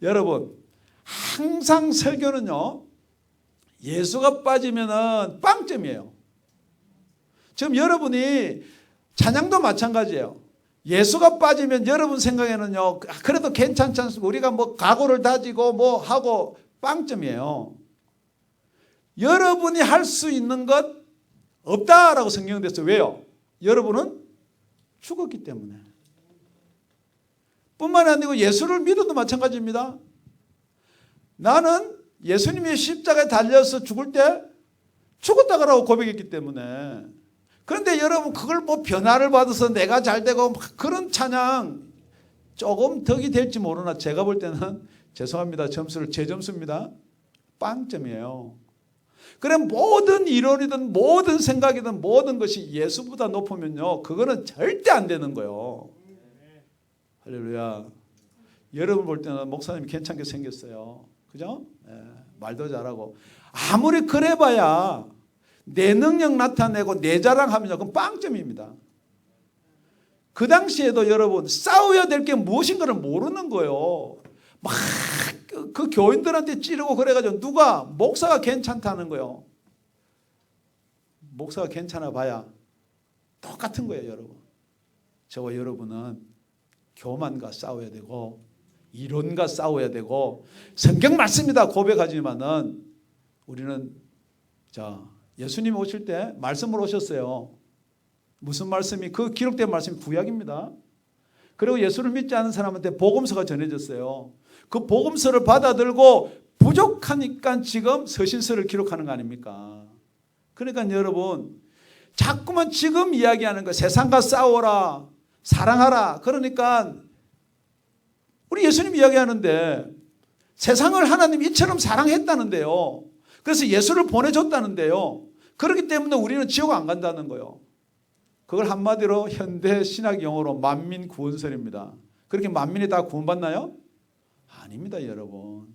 여러분 항상 설교는요, 예수가 빠지면은 빵점이에요. 지금 여러분이 찬양도 마찬가지예요. 예수가 빠지면 여러분 생각에는요, 그래도 괜찮지 않습니까? 우리가 뭐 각오를 다지고 뭐 하고 빵점이에요. 여러분이 할 수 있는 것 없다라고 성경됐어요. 왜요? 여러분은 죽었기 때문에. 뿐만 아니고 예수를 믿어도 마찬가지입니다. 나는 예수님이 십자가에 달려서 죽을 때 죽었다고 고백했기 때문에. 그런데 여러분 그걸 뭐 변화를 받아서 내가 잘되고 그런 찬양 조금 덕이 될지 모르나 제가 볼 때는 죄송합니다. 점수를 제 점수입니다. 빵점이에요. 그래 모든 이론이든 모든 생각이든 모든 것이 예수보다 높으면요, 그거는 절대 안 되는 거예요. 할렐루야. 여러분 볼 때는 목사님이 괜찮게 생겼어요. 그죠? 말도 잘하고. 아무리 그래봐야 내 능력 나타내고 내 자랑하면요, 그건 빵점입니다. 그 당시에도 여러분 싸워야 될 게 무엇인가를 모르는 거예요. 막 그 교인들한테 찌르고 그래가지고 누가 목사가 괜찮다는 거예요. 목사가 괜찮아 봐야 똑같은 거예요, 여러분. 저와 여러분은 교만과 싸워야 되고 이론과 싸워야 되고 성경 말씀이다 고백하지만은 우리는 예수님 오실 때 말씀으로 오셨어요. 무슨 말씀이? 그 기록된 말씀이 구약입니다. 그리고 예수를 믿지 않은 사람한테 복음서가 전해졌어요. 그 복음서를 받아들고 부족하니까 지금 서신서를 기록하는 거 아닙니까? 그러니까 여러분 자꾸만 지금 이야기하는 거, 세상과 싸워라, 사랑하라. 그러니까 우리 예수님 이야기하는데 세상을 하나님 이처럼 사랑했다는데요. 그래서 예수를 보내줬다는데요. 그렇기 때문에 우리는 지옥 안 간다는 거예요. 그걸 한마디로 현대 신학 용어로 만민 구원설입니다. 그렇게 만민이 다 구원받나요? 아닙니다, 여러분.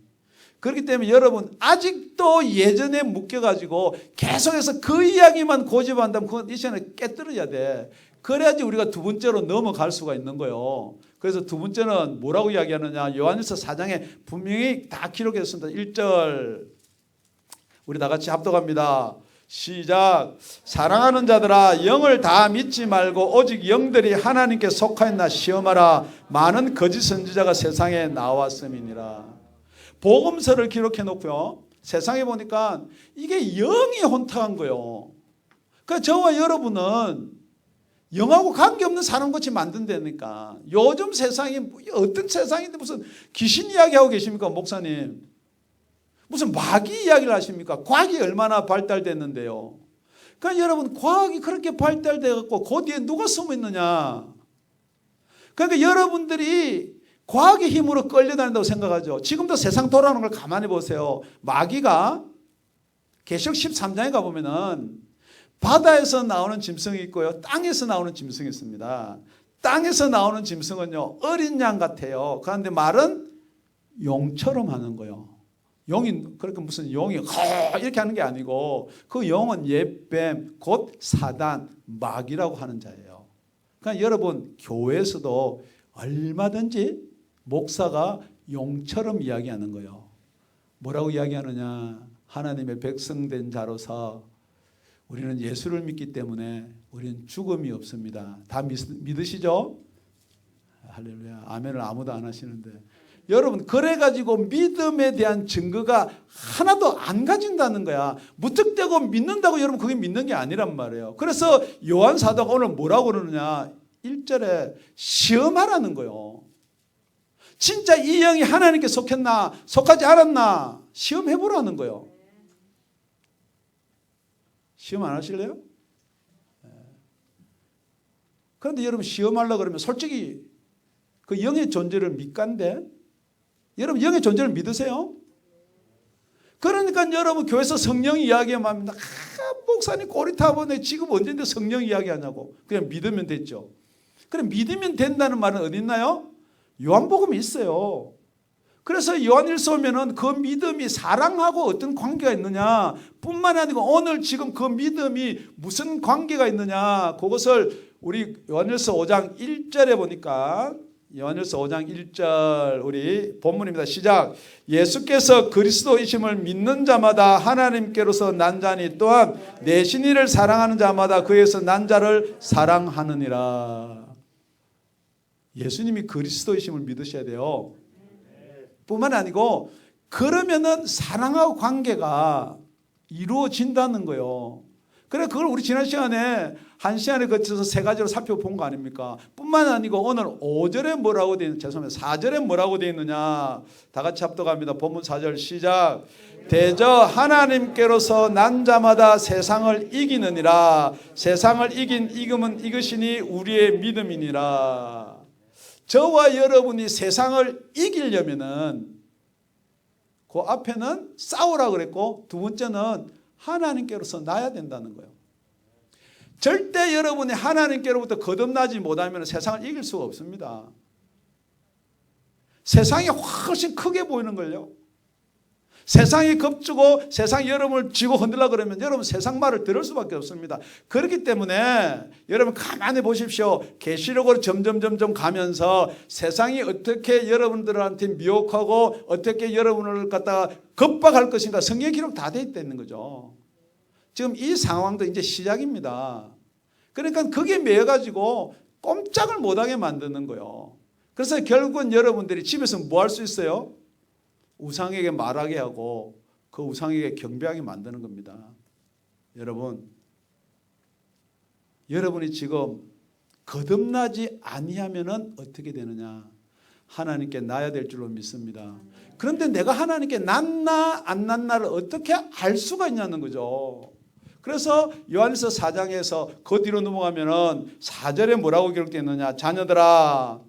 그렇기 때문에 여러분 아직도 예전에 묶여가지고 계속해서 그 이야기만 고집한다면 그건 이 시간에 깨뜨려야 돼. 그래야지 우리가 두 번째로 넘어갈 수가 있는 거예요. 그래서 두 번째는 뭐라고 이야기하느냐? 요한일서 4장에 분명히 다 기록했습니다. 1절 우리 다 같이 합독합니다. 시작. 사랑하는 자들아, 영을 다 믿지 말고 오직 영들이 하나님께 속하였나 시험하라. 많은 거짓 선지자가 세상에 나왔음이니라. 복음서를 기록해 놓고요, 세상에 보니까 이게 영이 혼탁한 거예요. 그러니까 저와 여러분은 영하고 관계없는 사람같이 만든다니까. 요즘 세상이 어떤 세상인데 무슨 귀신 이야기하고 계십니까, 목사님? 무슨 마귀 이야기를 하십니까? 과학이 얼마나 발달됐는데요. 그러니까 여러분 과학이 그렇게 발달되었고 그 뒤에 누가 숨어 있느냐? 그러니까 여러분들이 과학의 힘으로 끌려다닌다고 생각하죠. 지금도 세상 돌아가는 걸 가만히 보세요. 마귀가 계시록 13장에 가보면은 바다에서 나오는 짐승이 있고요, 땅에서 나오는 짐승이 있습니다. 땅에서 나오는 짐승은요 어린 양 같아요. 그런데 말은 용처럼 하는 거예요. 용이 그렇게 무슨 용이 이렇게 하는 게 아니고 그 용은 옛뱀 곧 사단 마귀라고 하는 자예요. 그러니까 여러분 교회에서도 얼마든지 목사가 용처럼 이야기하는 거예요. 뭐라고 이야기하느냐? 하나님의 백성된 자로서 우리는 예수를 믿기 때문에 우리는 죽음이 없습니다. 다 믿으시죠? 할렐루야. 아멘을 아무도 안 하시는데. 여러분, 그래가지고 믿음에 대한 증거가 하나도 안 가진다는 거야. 무턱대고 믿는다고 여러분 그게 믿는 게 아니란 말이에요. 그래서 요한 사도가 오늘 뭐라고 그러느냐. 1절에 시험하라는 거예요. 진짜 이 영이 하나님께 속했나 속하지 않았나 시험해보라는 거예요. 시험 안 하실래요? 그런데 여러분 시험하려고 그러면 솔직히 그 영의 존재를 믿간데 여러분 영의 존재를 믿으세요? 그러니까 여러분 교회에서 성령 이야기하면 합니다. 목사님 꼬리타보네 지금 언제인데 성령 이야기하냐고. 그냥 믿으면 됐죠. 그래 믿으면 된다는 말은 어디 있나요? 요한복음에 있어요. 그래서 요한일서 오면은 그 믿음이 사랑하고 어떤 관계가 있느냐 뿐만 아니고 오늘 지금 그 믿음이 무슨 관계가 있느냐 그것을 우리 요한일서 5장 1절에 보니까 요한일서 5장 1절 우리 본문입니다. 시작. 예수께서 그리스도이심을 믿는 자마다 하나님께로서 난 자니 또한 내 신이를 사랑하는 자마다 그에서 난 자를 사랑하느니라. 예수님이 그리스도이심을 믿으셔야 돼요. 뿐만 아니고 그러면은 사랑하고 관계가 이루어진다는 거예요. 그래 그걸 우리 지난 시간에 한 시간에 거쳐서 세 가지로 살펴본 거 아닙니까? 뿐만 아니고 오늘 5절에 뭐라고 되어 있느냐, 죄송합니다. 4절에 뭐라고 되어 있느냐. 다 같이 합독합니다. 본문 4절 시작. 대저 하나님께로서 난 자마다 세상을 이기느니라. 세상을 이긴 이금은 이것이니 우리의 믿음이니라. 저와 여러분이 세상을 이기려면은 그 앞에는 싸우라 그랬고 두 번째는 하나님께로서 나야 된다는 거예요. 절대 여러분이 하나님께로부터 거듭나지 못하면 세상을 이길 수가 없습니다. 세상이 훨씬 크게 보이는 걸요. 세상이 겁주고 세상이 여러분을 쥐고 흔들라 그러면 여러분 세상 말을 들을 수밖에 없습니다. 그렇기 때문에 여러분 가만히 보십시오. 계시록으로 점점 가면서 세상이 어떻게 여러분들한테 미혹하고 어떻게 여러분을 갖다가 겁박할 것인가 성경 기록 다 돼 있다는 거죠. 지금 이 상황도 이제 시작입니다. 그러니까 그게 매여가지고 꼼짝을 못하게 만드는 거예요. 그래서 결국은 여러분들이 집에서 뭐 할 수 있어요? 우상에게 말하게 하고 그 우상에게 경배하게 만드는 겁니다. 여러분이 지금 거듭나지 아니하면은 어떻게 되느냐? 하나님께 나야 될 줄로 믿습니다. 그런데 내가 하나님께 났나 안 났나를 어떻게 알 수가 있냐는 거죠. 그래서 요한일서 4장에서 그 뒤로 넘어가면은 4절에 뭐라고 기록되어 있느냐? 자녀들아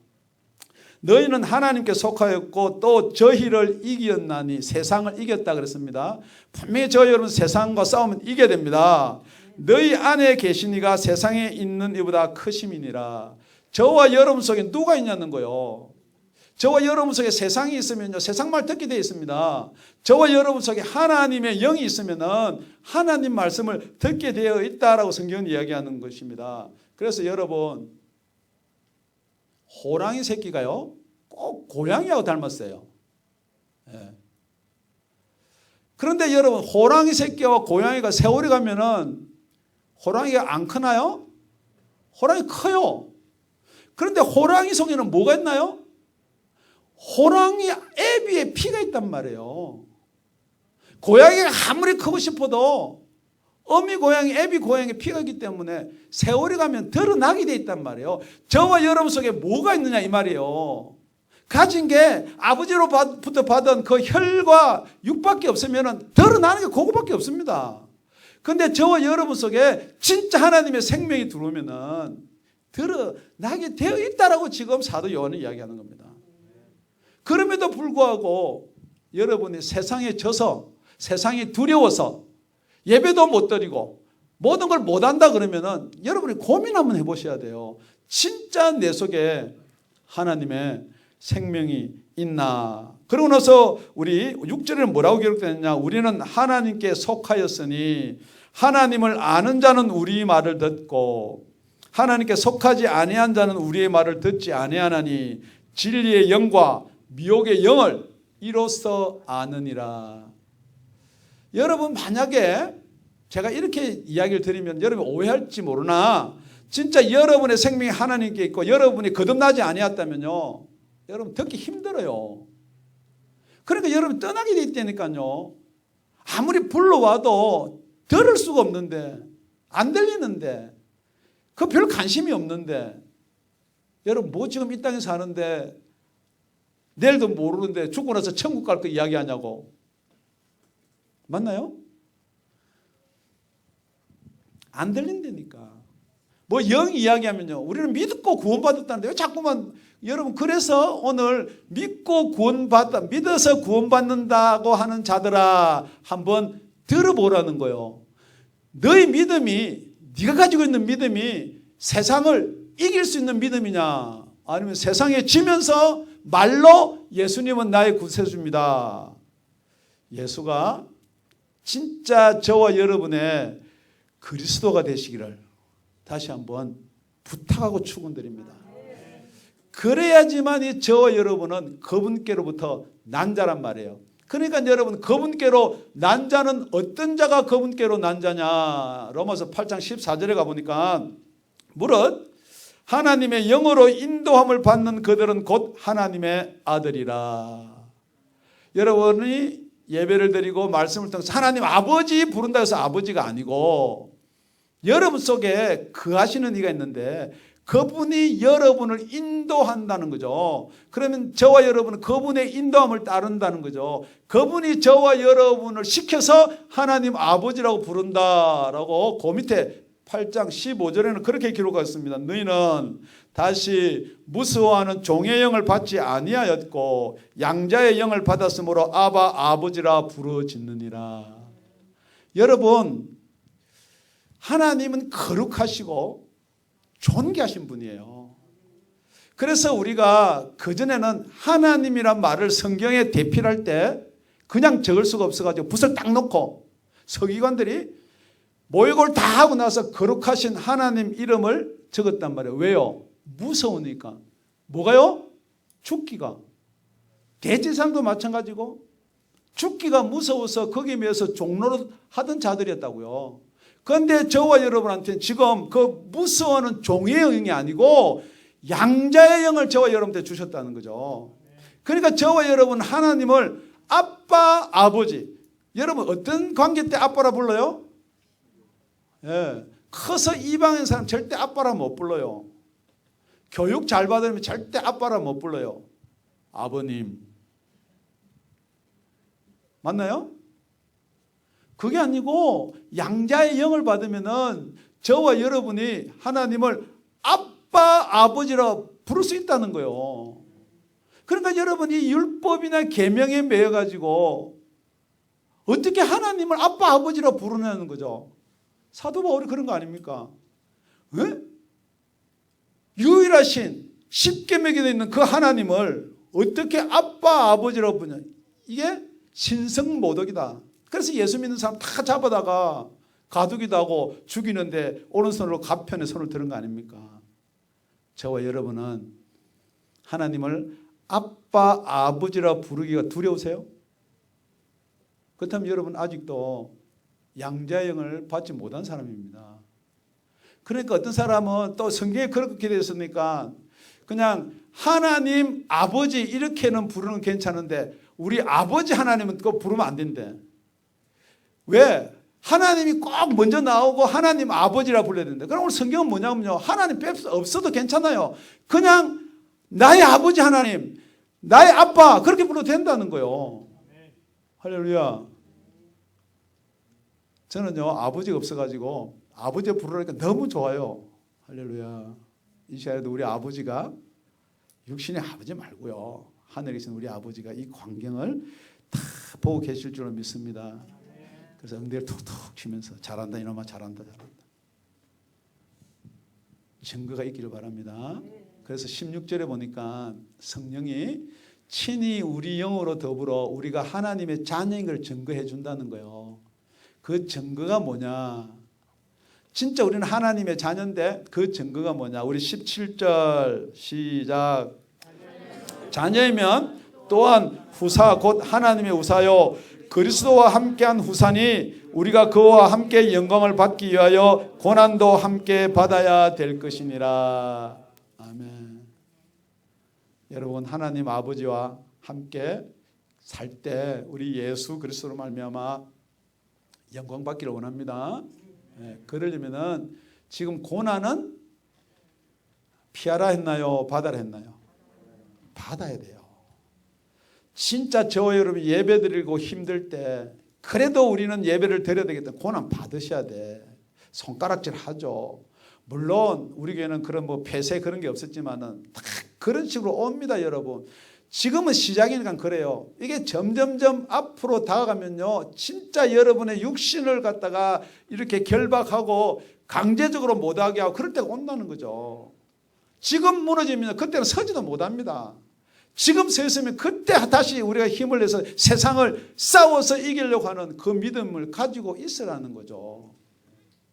너희는 하나님께 속하였고 또 저희를 이겼나니 세상을 이겼다 그랬습니다. 분명히 저 여러분 세상과 싸우면 이겨야 됩니다. 너희 안에 계신 이가 세상에 있는 이보다 크심이니라. 저와 여러분 속에 누가 있냐는 거예요. 저와 여러분 속에 세상이 있으면요 세상 말 듣게 되어 있습니다. 저와 여러분 속에 하나님의 영이 있으면은 하나님 말씀을 듣게 되어 있다라고 성경은 이야기하는 것입니다. 그래서 여러분 호랑이 새끼가요 꼭 고양이하고 닮았어요. 예. 그런데 여러분 호랑이 새끼와 고양이가 세월이 가면은 호랑이가 안 크나요? 호랑이 커요. 그런데 호랑이 속에는 뭐가 있나요? 호랑이 애비의 피가 있단 말이에요. 고양이가 아무리 크고 싶어도 어미 고양이, 애비 고양이의 피가 있기 때문에 세월이 가면 드러나게 돼 있단 말이에요. 저와 여러분 속에 뭐가 있느냐 이 말이에요. 가진 게 아버지로부터 받은 그 혈과 육밖에 없으면 드러나는 게 그거밖에 없습니다. 그런데 저와 여러분 속에 진짜 하나님의 생명이 들어오면 드러나게 되어 있다라고 지금 사도 요한은 이야기하는 겁니다. 그럼에도 불구하고 여러분이 세상에 져서 세상이 두려워서 예배도 못 드리고 모든 걸 못한다 그러면은 여러분이 고민 한번 해보셔야 돼요. 진짜 내 속에 하나님의 생명이 있나. 그러고 나서 우리 6절에는 뭐라고 기록되느냐. 우리는 하나님께 속하였으니 하나님을 아는 자는 우리 말을 듣고 하나님께 속하지 아니한 자는 우리의 말을 듣지 아니하나니 진리의 영과 미혹의 영을 이로써 아느니라. 여러분 만약에 제가 이렇게 이야기를 드리면 여러분이 오해할지 모르나 진짜 여러분의 생명이 하나님께 있고 여러분이 거듭나지 아니었다면요, 여러분 듣기 힘들어요. 그러니까 여러분 떠나게 돼 있다니까요. 아무리 불러와도 들을 수가 없는데, 안 들리는데, 그 별 관심이 없는데, 여러분 뭐 지금 이 땅에 사는데 내일도 모르는데 죽고 나서 천국 갈 거 이야기하냐고. 맞나요? 안 들린다니까. 뭐 영 이야기하면요, 우리는 믿고 구원받았다는데 왜 자꾸만 여러분, 그래서 오늘 믿고 구원받다, 믿어서 구원받는다고 하는 자들아 한번 들어보라는 거예요. 너의 믿음이, 네가 가지고 있는 믿음이 세상을 이길 수 있는 믿음이냐, 아니면 세상에 지면서 말로 예수님은 나의 구세주입니다, 예수가 진짜 저와 여러분의 그리스도가 되시기를 다시 한번 부탁하고 축원드립니다. 그래야지만 이 저와 여러분은 그분께로부터 난 자란 말이에요. 그러니까 여러분, 그분께로 난 자는 어떤 자가 그분께로 난 자냐, 로마서 8장 14절에 가보니까 무릇 하나님의 영으로 인도함을 받는 그들은 곧 하나님의 아들이라. 여러분이 예배를 드리고 말씀을 통해서 하나님 아버지 부른다 해서 아버지가 아니고, 여러분 속에 거하시는 이가 있는데 그분이 여러분을 인도한다는 거죠. 그러면 저와 여러분은 그분의 인도함을 따른다는 거죠. 그분이 저와 여러분을 시켜서 하나님 아버지라고 부른다라고 그 밑에 8장 15절에는 그렇게 기록하였습니다. 너희는 다시 무서워하는 종의 영을 받지 아니하였고 양자의 영을 받았으므로 아바 아버지라 부르짖느니라. 여러분, 하나님은 거룩하시고 존귀하신 분이에요. 그래서 우리가 그전에는 하나님이란 말을 성경에 대필할 때 그냥 적을 수가 없어가지고 붓을 딱 놓고 서기관들이 모욕을 다 하고 나서 거룩하신 하나님 이름을 적었단 말이에요. 왜요? 무서우니까. 뭐가요? 죽기가. 대제사장도 마찬가지고 죽기가 무서워서 거기에 비해서 종로를 하던 자들이었다고요. 그런데 저와 여러분한테는 지금 그 무서워하는 종의 영이 아니고 양자의 영을 저와 여러분한테 주셨다는 거죠. 그러니까 저와 여러분 하나님을 아빠, 아버지. 여러분 어떤 관계 때 아빠라 불러요? 예, 커서 이방인 사람 절대 아빠라 못 불러요. 교육 잘 받으면 절대 아빠라 못 불러요. 아버님. 맞나요? 그게 아니고 양자의 영을 받으면은 저와 여러분이 하나님을 아빠, 아버지라 부를 수 있다는 거예요. 그러니까 여러분이 율법이나 계명에 매여 가지고 어떻게 하나님을 아빠, 아버지라 부르냐는 거죠. 사도 바울이 그런 거 아닙니까? 에? 유일하신 십계명에 있는 그 하나님을 어떻게 아빠, 아버지라고 부르냐. 이게 신성모독이다. 그래서 예수 믿는 사람 다 잡아다가 가두기도 하고 죽이는데 오른손으로 가편에 손을 드는 거 아닙니까? 저와 여러분은 하나님을 아빠, 아버지라 부르기가 두려우세요? 그렇다면 여러분 아직도 양자의 영을 받지 못한 사람입니다. 그러니까 어떤 사람은 또 성경에 그렇게 되어 있으니까 그냥 하나님 아버지 이렇게는 부르는 괜찮은데 우리 아버지 하나님은 그거 부르면 안 된대. 왜? 하나님이 꼭 먼저 나오고 하나님 아버지라 불러야 된다. 그럼 오늘 성경은 뭐냐면요, 하나님 없어도 괜찮아요. 그냥 나의 아버지 하나님, 나의 아빠 그렇게 불러도 된다는 거예요. 할렐루야. 저는요 아버지가 없어가지고 아버지 부르니까 너무 좋아요. 할렐루야. 이 시간에도 우리 아버지가 육신의 아버지 말고요, 하늘에 계신 우리 아버지가 이 광경을 다 보고 계실 줄로 믿습니다. 그래서 엉덩이를 툭툭 치면서 잘한다 이놈아, 잘한다, 잘한다. 증거가 있기를 바랍니다. 그래서 16절에 보니까 성령이 친히 우리 영으로 더불어 우리가 하나님의 자녀인 걸 증거해 준다는 거예요. 그 증거가 뭐냐? 진짜 우리는 하나님의 자녀인데 그 증거가 뭐냐? 우리 17절 시작. 자녀이면 또한 후사 곧 하나님의 후사요 그리스도와 함께한 후사니 우리가 그와 함께 영광을 받기 위하여 고난도 함께 받아야 될 것이니라. 아멘. 여러분, 하나님 아버지와 함께 살 때 우리 예수 그리스도로 말미암아 영광 받기를 원합니다. 그러려면은 지금 고난은 피하라 했나요? 받아라 했나요? 받아야 돼요. 진짜 저와 여러분이 예배 드리고 힘들 때 그래도 우리는 예배를 드려야 되겠다. 고난 받으셔야 돼. 손가락질 하죠. 물론 우리 교회는 그런 뭐 폐쇄 그런 게 없었지만은 다 그런 식으로 옵니다, 여러분. 지금은 시작이니까 그래요. 이게 점점점 앞으로 다가가면요, 진짜 여러분의 육신을 갖다가 이렇게 결박하고 강제적으로 못하게 하고 그럴 때가 온다는 거죠. 지금 무너지면 그때는 서지도 못합니다. 지금 서 있으면 그때 다시 우리가 힘을 내서 세상을 싸워서 이기려고 하는 그 믿음을 가지고 있으라는 거죠.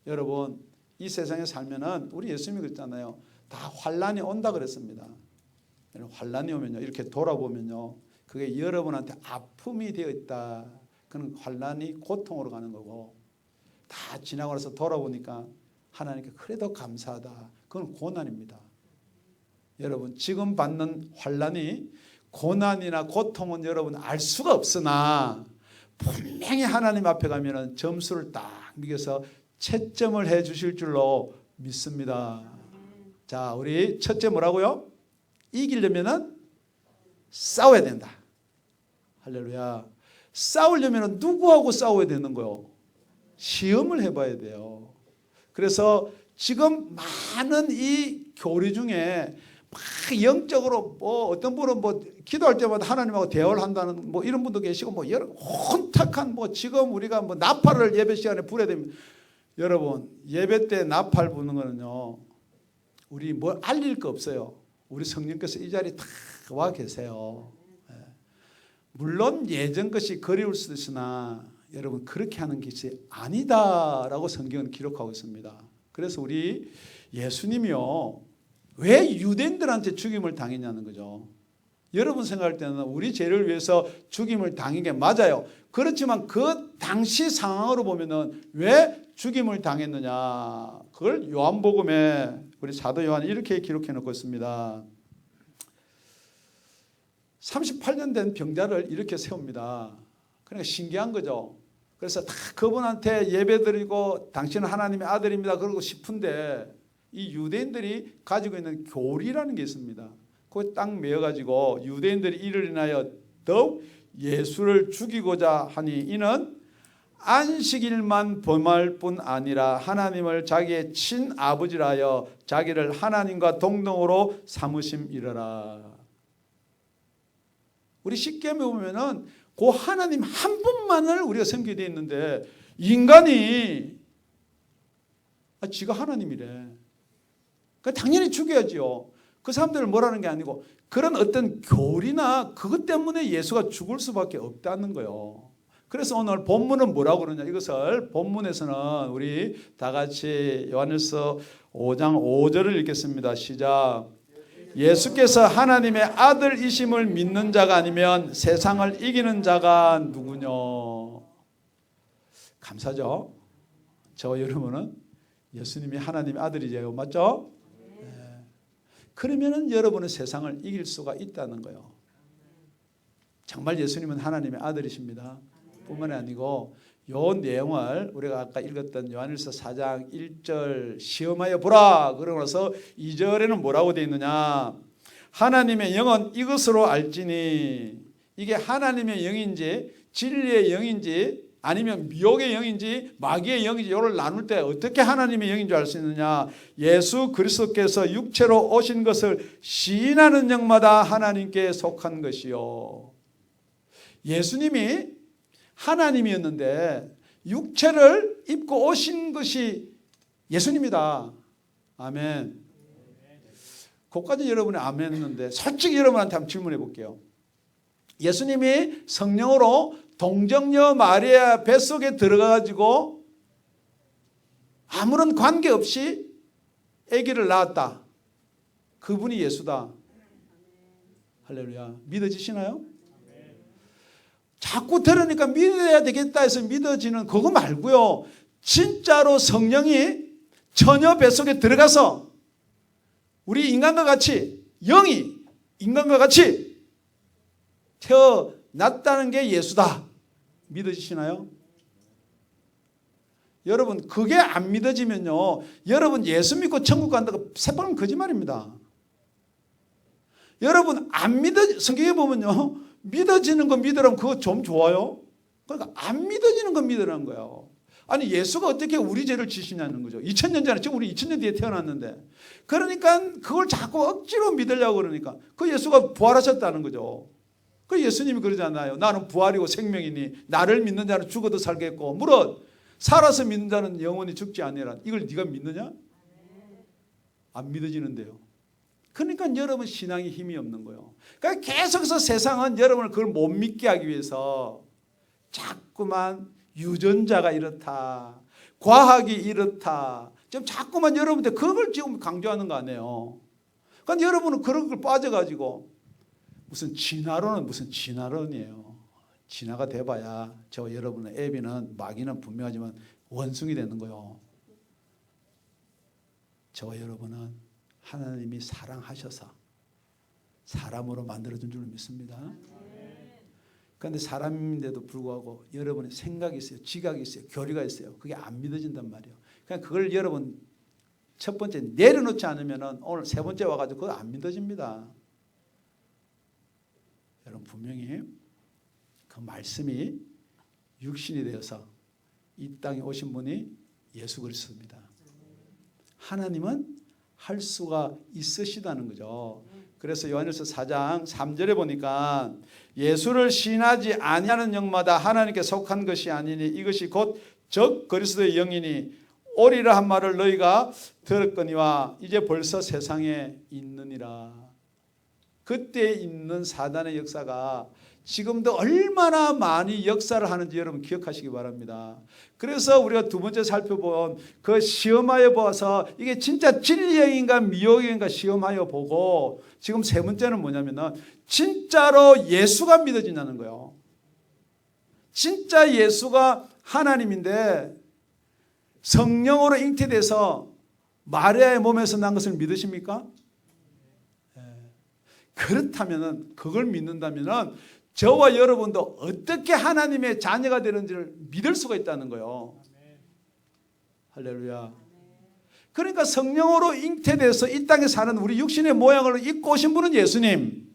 여러분, 이 세상에 살면은 우리 예수님이 그랬잖아요. 다 환란이 온다 그랬습니다. 환란이 오면요, 이렇게 돌아보면요, 그게 여러분한테 아픔이 되어 있다. 그는 환란이 고통으로 가는 거고, 다 지나고 나서 돌아보니까 하나님께 그래도 감사하다. 그건 고난입니다. 여러분, 지금 받는 환란이 고난이나 고통은 여러분 알 수가 없으나 분명히 하나님 앞에 가면은 점수를 딱 매겨서 채점을 해 주실 줄로 믿습니다. 자, 우리 첫째 뭐라고요? 이기려면은 싸워야 된다. 할렐루야. 싸우려면은 누구하고 싸워야 되는 거요? 시험을 해봐야 돼요. 그래서 지금 많은 이 교리 중에 막 영적으로 뭐 어떤 분은 뭐 기도할 때마다 하나님하고 대화를 한다는 뭐 이런 분도 계시고 뭐 여러 혼탁한 뭐 지금 우리가 뭐 나팔을 예배 시간에 불어야 됩니다. 여러분, 예배 때 나팔 부는 거는요, 우리 뭘 알릴 거 없어요. 우리 성령께서 이 자리에 다 와 계세요. 물론 예전 것이 그리울 수도 있으나 여러분, 그렇게 하는 것이 아니다라고 성경은 기록하고 있습니다. 그래서 우리 예수님이요, 왜 유대인들한테 죽임을 당했냐는 거죠. 여러분 생각할 때는 우리 죄를 위해서 죽임을 당한 게 맞아요. 그렇지만 그 당시 상황으로 보면은 왜 죽임을 당했느냐, 그걸 요한복음에 우리 사도 요한이 이렇게 기록해 놓고 있습니다. 38년 된 병자를 이렇게 세웁니다. 그러니까 신기한 거죠. 그래서 다 그분한테 예배드리고 당신은 하나님의 아들입니다 그러고 싶은데, 이 유대인들이 가지고 있는 교리라는 게 있습니다. 그거 딱 메어가지고 유대인들이 이를 인하여 더욱 예수를 죽이고자 하니 이는 안식일만 범할 뿐 아니라 하나님을 자기의 친아버지라 하여 자기를 하나님과 동등으로 삼으심이러라. 우리 쉽게 보면은 그 하나님 한 분만을 우리가 섬기게 되어 있는데, 인간이 지가 하나님이래. 당연히 죽여야죠. 그 사람들을 뭐라는 게 아니고 그런 어떤 교리나 그것 때문에 예수가 죽을 수밖에 없다는 거예요. 그래서 오늘 본문은 뭐라고 그러냐, 이것을 본문에서는 우리 다 같이 요한일서 5장 5절을 읽겠습니다. 시작. 예수께서 하나님의 아들이심을 믿는 자가 아니면 세상을 이기는 자가 누구냐. 감사죠. 저와 여러분은 예수님이 하나님의 아들이죠. 맞죠? 네. 그러면은 여러분은 세상을 이길 수가 있다는 거예요. 정말 예수님은 하나님의 아들이십니다. 뿐만 아니고 요 내용을 우리가 아까 읽었던 요한일서 4장 1절 시험하여 보라 그러고 나서 2절에는 뭐라고 되어 있느냐, 하나님의 영은 이것으로 알지니, 이게 하나님의 영인지 진리의 영인지 아니면 미혹의 영인지 마귀의 영인지 이걸 나눌 때 어떻게 하나님의 영인 줄 알 수 있느냐, 예수 그리스도께서 육체로 오신 것을 시인하는 영마다 하나님께 속한 것이요. 예수님이 하나님이었는데 육체를 입고 오신 것이 예수님이다. 아멘. 그것까지 여러분이 아멘 했는데, 솔직히 여러분한테 한번 질문해 볼게요. 예수님이 성령으로 동정녀 마리아 뱃속에 들어가가지고 아무런 관계없이 아기를 낳았다. 그분이 예수다. 할렐루야. 믿어지시나요? 자꾸 들으니까 믿어야 되겠다 해서 믿어지는 그거 말고요. 진짜로 성령이 처녀 뱃속에 들어가서 우리 인간과 같이 영이 인간과 같이 태어났다는 게 예수다. 믿어지시나요? 여러분 그게 안 믿어지면요. 여러분 예수 믿고 천국 간다고 새빨간 거짓말입니다. 여러분 안 믿어 성경에 보면요. 믿어지는 거 믿으라면 그거 좀 좋아요. 그러니까 안 믿어지는 거 믿으라는 거예요. 아니 예수가 어떻게 우리 죄를 지시냐는 거죠. 2000년 전에 지금 우리 2000년 뒤에 태어났는데 그러니까 그걸 자꾸 억지로 믿으려고 그러니까 그 예수가 부활하셨다는 거죠. 그 예수님이 그러잖아요. 나는 부활이고 생명이니 나를 믿는 자는 죽어도 살겠고 물론 살아서 믿는 자는 영원히 죽지 아니라 이걸 네가 믿느냐? 안 믿어지는데요. 그러니까 여러분 신앙에 힘이 없는 거예요. 그러니까 계속해서 세상은 여러분을 그걸 못 믿게 하기 위해서 자꾸만 유전자가 이렇다. 과학이 이렇다. 지금 자꾸만 여러분들 그걸 지금 강조하는 거 아니에요. 그러니까 여러분은 그런 걸 빠져가지고 무슨 진화론은 무슨 진화론이에요. 진화가 돼봐야 저 여러분의 애비는 마귀는 분명하지만 원숭이 되는 거예요. 저와 여러분은 하나님이 사랑하셔서 사람으로 만들어준 줄 믿습니다. 그런데 사람인데도 불구하고 여러분의 생각이 있어요. 지각이 있어요. 교리가 있어요. 그게 안 믿어진단 말이에요. 그냥 그걸 여러분 첫 번째 내려놓지 않으면 오늘 세 번째 와가지고 그거 안 믿어집니다. 여러분 분명히 그 말씀이 육신이 되어서 이 땅에 오신 분이 예수 그리스도입니다. 하나님은 할 수가 있으시다는 거죠. 그래서 요한일서 4장 3절에 보니까 예수를 신하지 아니하는 영마다 하나님께 속한 것이 아니니 이것이 곧 적 그리스도의 영이니 오리라 한 말을 너희가 들었거니와 이제 벌써 세상에 있느니라. 그때 있는 사단의 역사가 지금도 얼마나 많이 역사를 하는지 여러분 기억하시기 바랍니다. 그래서 우리가 두 번째 살펴본 그 시험하여 보아서 이게 진짜 진리의 영인가 미혹의 영인가 시험하여 보고 지금 세 번째는 뭐냐면은 진짜로 예수가 믿어지냐는 거예요. 진짜 예수가 하나님인데 성령으로 잉태돼서 마리아의 몸에서 난 것을 믿으십니까? 그렇다면은 그걸 믿는다면은 저와 여러분도 어떻게 하나님의 자녀가 되는지를 믿을 수가 있다는 거예요. 할렐루야. 그러니까 성령으로 잉태돼서 이 땅에 사는 우리 육신의 모양을 입고 오신 분은 예수님.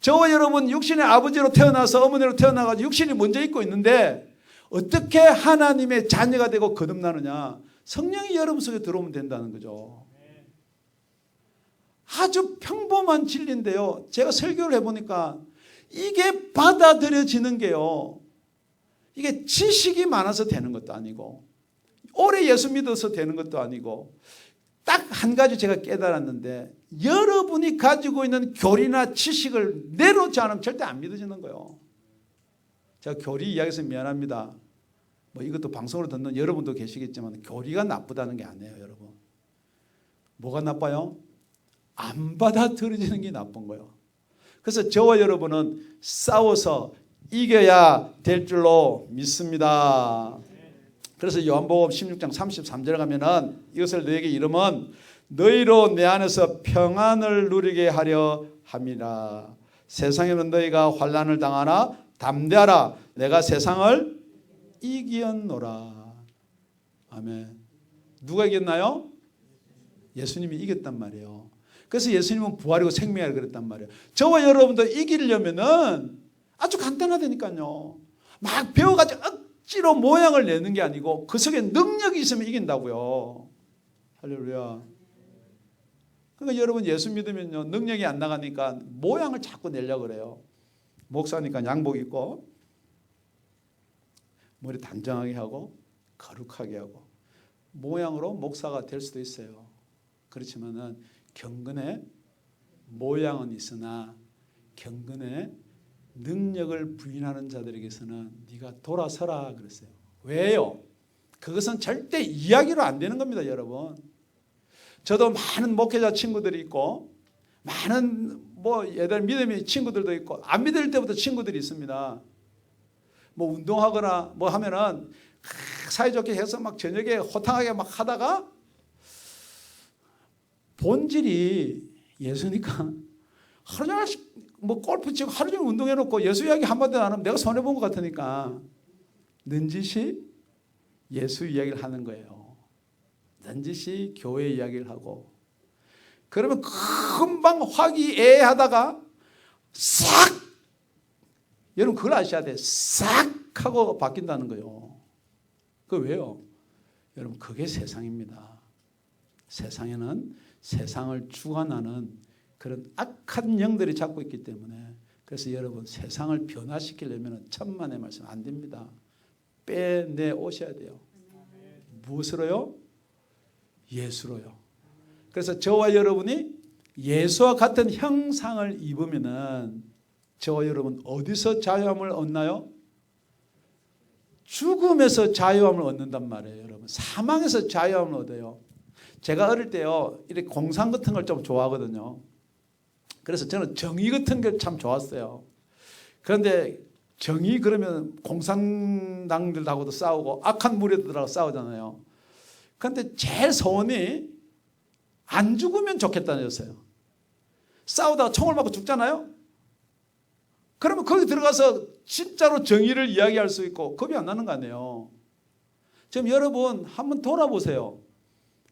저와 여러분 육신의 아버지로 태어나서 어머니로 태어나가지고 육신이 먼저 입고 있는데 어떻게 하나님의 자녀가 되고 거듭나느냐. 성령이 여러분 속에 들어오면 된다는 거죠. 아주 평범한 진리인데요. 제가 설교를 해보니까 이게 받아들여지는 게요. 이게 지식이 많아서 되는 것도 아니고 오래 예수 믿어서 되는 것도 아니고 딱 한 가지 제가 깨달았는데 여러분이 가지고 있는 교리나 지식을 내놓지 않으면 절대 안 믿어지는 거예요. 제가 교리 이야기해서 미안합니다. 뭐 이것도 방송으로 듣는 여러분도 계시겠지만 교리가 나쁘다는 게 아니에요. 여러분. 뭐가 나빠요? 안 받아들여지는 게 나쁜 거예요. 그래서 저와 여러분은 싸워서 이겨야 될 줄로 믿습니다. 그래서 요한복음 16장 33절에 가면은 이것을 너에게 이르면 너희로 내 안에서 평안을 누리게 하려 함이라. 세상에는 너희가 환난을 당하나 담대하라. 내가 세상을 이기었노라. 아멘. 누가 이겼나요? 예수님이 이겼단 말이에요. 그래서 예수님은 부활이고 생명이라고 그랬단 말이에요. 저와 여러분도 이기려면은 아주 간단하다니까요. 막 배워가지고 억지로 모양을 내는 게 아니고 그 속에 능력이 있으면 이긴다고요. 할렐루야. 그러니까 여러분 예수 믿으면요 능력이 안 나가니까 모양을 자꾸 내려고 그래요. 목사니까 양복 입고 머리 단정하게 하고 거룩하게 하고 모양으로 목사가 될 수도 있어요. 그렇지만은 경건의 모양은 있으나 경건의 능력을 부인하는 자들에게서는 네가 돌아서라 그랬어요. 왜요? 그것은 절대 이야기로 안 되는 겁니다, 여러분. 저도 많은 목회자 친구들이 있고 많은 뭐 예들 믿음의 친구들도 있고 안 믿을 때부터 친구들이 있습니다. 뭐 운동하거나 뭐 하면은 사이좋게 해서 막 저녁에 호탕하게 막 하다가 본질이 예수니까 하루 종일 뭐 골프 치고 하루 종일 운동해놓고 예수 이야기 한마디도 안 하면 내가 손해본 것 같으니까 넌지시 예수 이야기를 하는 거예요. 넌지시 교회 이야기를 하고 그러면 금방 화기애애하다가 싹 여러분 그걸 아셔야 돼. 싹 하고 바뀐다는 거예요. 그 왜요? 여러분 그게 세상입니다. 세상에는 세상을 주관하는 그런 악한 영들이 잡고 있기 때문에 그래서 여러분 세상을 변화시키려면 천만의 말씀 안 됩니다. 빼내 오셔야 돼요. 무엇으로요? 예수로요. 그래서 저와 여러분이 예수와 같은 형상을 입으면은 저와 여러분 어디서 자유함을 얻나요? 죽음에서 자유함을 얻는단 말이에요. 여러분 사망에서 자유함을 얻어요. 제가 어릴 때요 이렇게 공상 같은 걸 좀 좋아하거든요. 그래서 저는 정의 같은 게 참 좋았어요. 그런데 정의 그러면 공산당들하고도 싸우고 악한 무리들하고 싸우잖아요. 그런데 제일 소원이 안 죽으면 좋겠다는 거였어요. 싸우다가 총을 맞고 죽잖아요. 그러면 거기 들어가서 진짜로 정의를 이야기할 수 있고 겁이 안 나는 거 아니에요. 지금 여러분 한번 돌아보세요.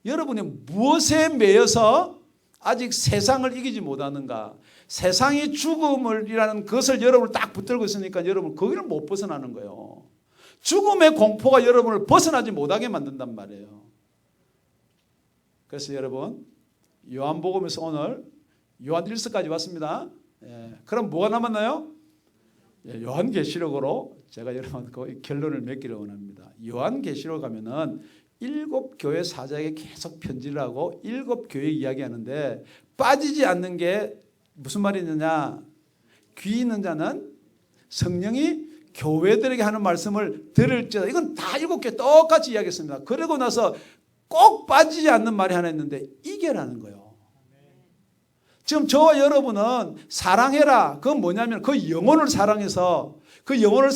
여러분이 무엇에 매여서 아직 세상을 이기지 못하는가? 세상이 죽음이라는 것을 여러분을 딱 붙들고 있으니까 여러분 거기를 못 벗어나는 거예요. 죽음의 공포가 여러분을 벗어나지 못하게 만든단 말이에요. 그래서 여러분 요한복음에서 오늘 요한 1서까지 왔습니다. 그럼 뭐가 남았나요? 요한계시록으로 제가 여러분 그 결론을 맺기를 원합니다. 요한계시록 가면은 7교회 사자에게 계속 편지를 하고 7교회 이야기하는데 빠지지 않는 게 무슨 말이 있느냐? 귀 있는 자는 성령이 교회들에게 하는 말씀을 들을지어다. 이건 다 7개 똑같이 이야기했습니다. 그러고 나서 꼭 빠지지 않는 말이 하나 있는데 이게라는 거예요. 지금 저와 여러분은 사랑해라. 그건 뭐냐면 그 영혼을 사랑해서 그 영혼을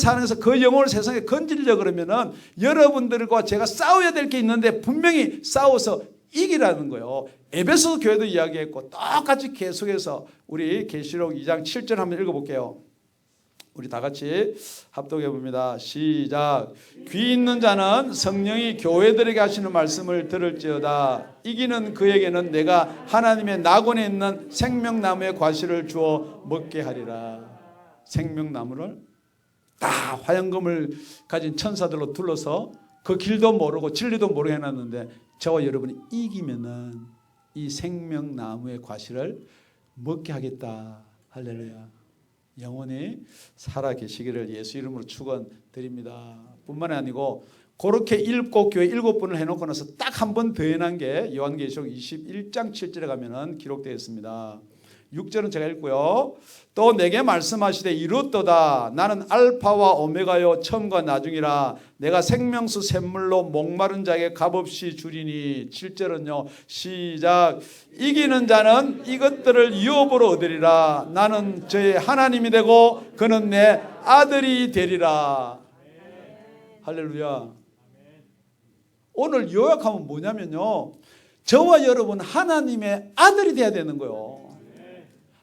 세상에 건지려고 그러면은 여러분들과 제가 싸워야 될 게 있는데 분명히 싸워서 이기라는 거예요. 에베소 교회도 이야기했고 똑같이 계속해서 우리 계시록 2장 7절 한번 읽어볼게요. 우리 다 같이 합독해 봅니다. 시작. 귀 있는 자는 성령이 교회들에게 하시는 말씀을 들을지어다. 이기는 그에게는 내가 하나님의 낙원에 있는 생명나무의 과실을 주어 먹게 하리라. 생명나무를 다 화영금을 가진 천사들로 둘러서 그 길도 모르고 진리도 모르게 해놨는데 저와 여러분이 이기면은 이 생명나무의 과실을 먹게 하겠다. 할렐루야. 영원히 살아 계시기를 예수 이름으로 축원드립니다. 뿐만이 아니고 그렇게 7교회 7분을 해놓고 나서 딱 한 번 더 해놓은 게 요한계시록 21장 7절에 가면은 기록되어 있습니다. 6절은 제가 읽고요. 또 내게 말씀하시되 이루었도다. 나는 알파와 오메가요 처음과 나중이라. 내가 생명수 샘물로 목마른 자에게 값없이 주리니. 7절은요. 시작. 이기는 자는 이것들을 유업으로 얻으리라. 나는 저의 하나님이 되고 그는 내 아들이 되리라. 할렐루야. 오늘 요약하면 뭐냐면요. 저와 여러분 하나님의 아들이 돼야 되는 거예요.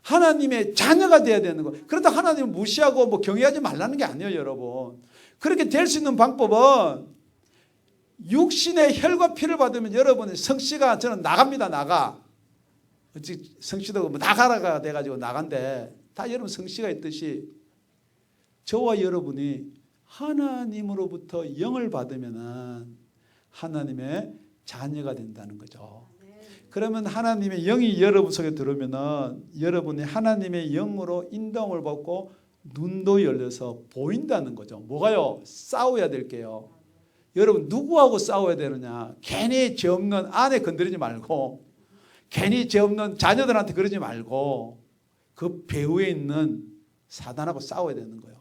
하나님의 자녀가 돼야 되는 거예요. 그러다 하나님을 무시하고 뭐 경외하지 말라는 게 아니에요, 여러분. 그렇게 될 수 있는 방법은 육신의 혈과 피를 받으면 여러분의 성씨가 저는 나갑니다, 나가. 성씨도 뭐 나가라가 돼가지고 나간대. 다 여러분 성씨가 있듯이 저와 여러분이 하나님으로부터 영을 받으면은 하나님의 자녀가 된다는 거죠. 그러면 하나님의 영이 여러분 속에 들어오면은 여러분이 하나님의 영으로 인도함을 받고 눈도 열려서 보인다는 거죠. 뭐가요? 싸워야 될 게요. 여러분 누구하고 싸워야 되느냐? 괜히 죄 없는 아내 건드리지 말고 괜히 죄 없는 자녀들한테 그러지 말고 그 배후에 있는 사단하고 싸워야 되는 거예요.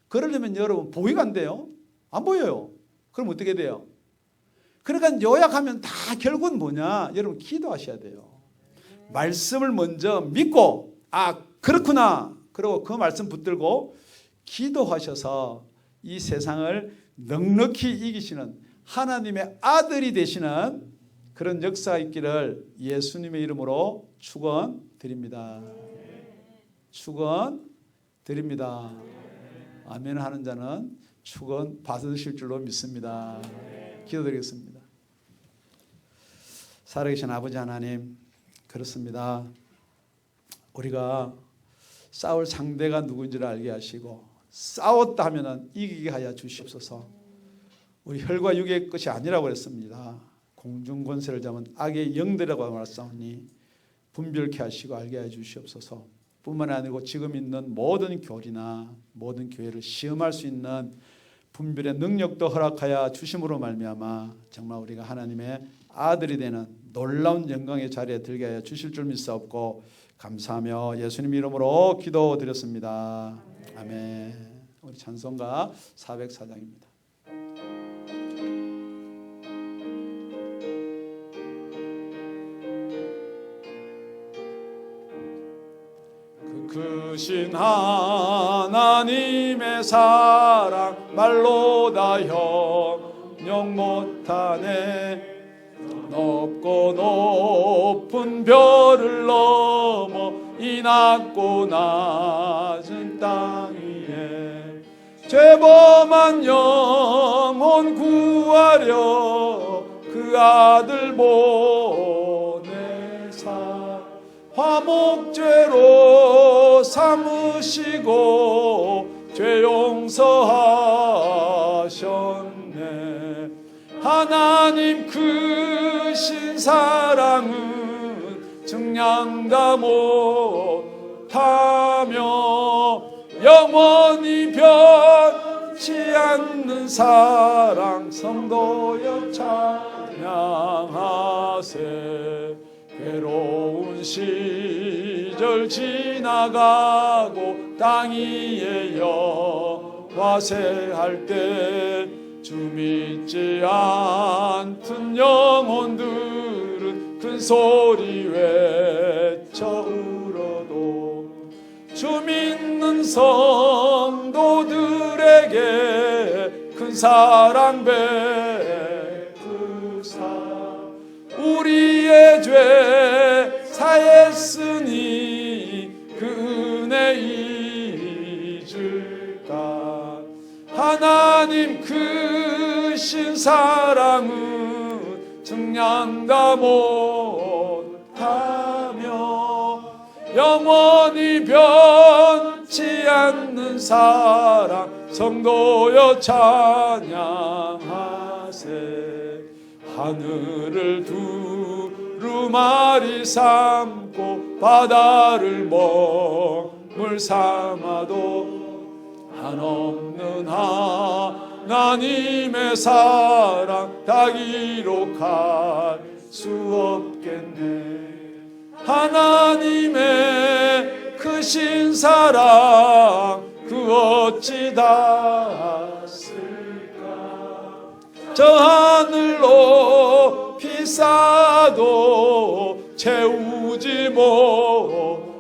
그러려면 여러분 보이가 안 돼요. 안 보여요. 그럼 어떻게 돼요? 그러니까 요약하면 다 결국은 뭐냐? 여러분 기도하셔야 돼요. 말씀을 먼저 믿고 아 그렇구나. 그리고 그 말씀 붙들고 기도하셔서 이 세상을 넉넉히 이기시는 하나님의 아들이 되시는 그런 역사가 있기를 예수님의 이름으로 축원드립니다. 축원드립니다. 아멘 하는 자는 축원 받으실 줄로 믿습니다. 기도드리겠습니다. 살아계신 아버지 하나님, 그렇습니다. 우리가 싸울 상대가 누구인지를 알게 하시고 싸웠다 하면 이기게 하여 주시옵소서. 우리 혈과 육의 것이 아니라고 했습니다. 공중권세를 잡은 악의 영들이라고 말했사오니 분별케 하시고 알게 하여 주시옵소서. 뿐만 아니고 지금 있는 모든 교리나 모든 교회를 시험할 수 있는 분별의 능력도 허락하여 주심으로 말미암아 정말 우리가 하나님의 아들이 되는 놀라운 영광의 자리에 들게 하여 주실 줄 믿사옵고 감사하며 예수님 이름으로 기도드렸습니다. 아멘. 우리 찬송가 404장입니다. 크신 하나님의 사랑 말로 다 형용 못하네. 높고 높은 별을 넘어 이 낮고 낮은 땅 위에 죄범한 영혼 구하려 그 아들 보내사 화목죄로 삼으시고 죄 용서하셨네. 하나님 크신 사랑은 증량다 못하며 영원히 변치 않는 사랑 성도여 찬양하세. 괴로운 시절 지나가고 땅 위에 여와세할 때 주 믿지 않던 영혼들은 큰 소리 외쳐 울어도 주 믿는 성도들에게 큰 사랑 베푸사 우리의 죄 사했으니 그 은혜 잊을까. 하나님 크신 사랑은 증량다 못하며 영원히 변치 않는 사랑 성도여 찬양하세. 하늘을 두루마리 삼고 바다를 먹물 삼아도 한없는 하나님의 사랑 다 기록할 수 없겠네. 하나님의 크신 사랑 그 어찌 닿았을까. 저 하늘 높이 쌓아도 채우지 못하리.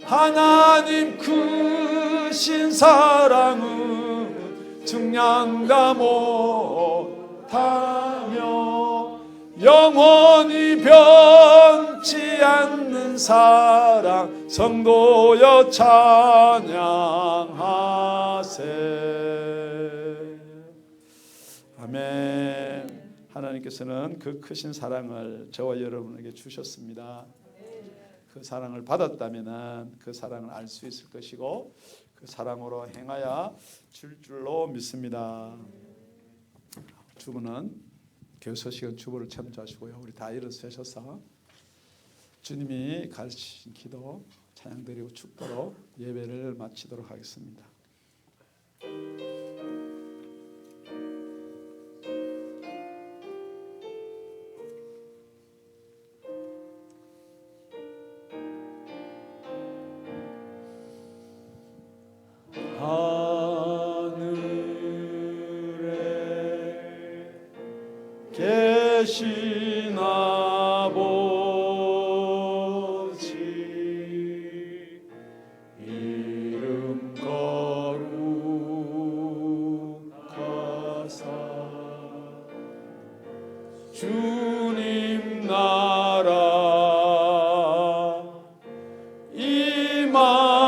하나님 크신 사랑은 증량다 못하며 영원히 변치 않는 사랑 성도여 찬양하세. 아멘. 하나님께서는 그 크신 사랑을 저와 여러분에게 주셨습니다. 그 사랑을 받았다면 그 사랑을 알 수 있을 것이고 그 사랑으로 행하여 줄 줄로 믿습니다. 주부는 교회 시간 주부를 참조하시고요. 우리 다 일어서셔서 주님이 가르치신 기도 찬양드리고 축도로 예배를 마치도록 하겠습니다. 하늘에 계신 아버지 이름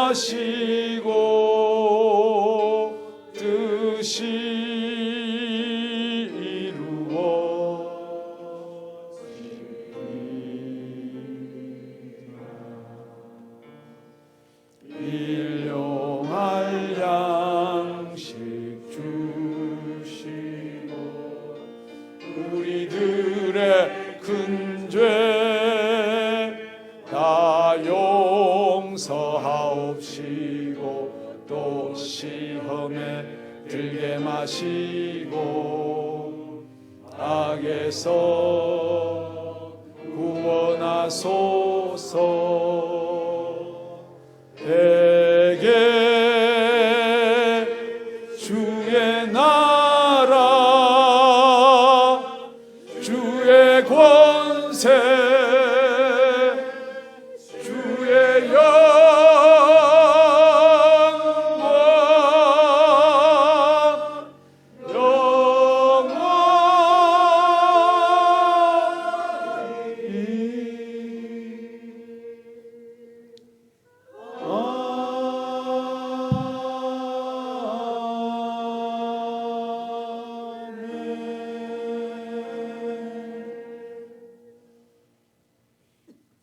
하시고 뜻이 이루어지리라. 일용할 양식 주시고 우리들의 큰 죄 다 용서하옵시고 또 시험에 들게 마시고 악에서 구원하소서. 대개 주의 나라 주의 권세 주의 영원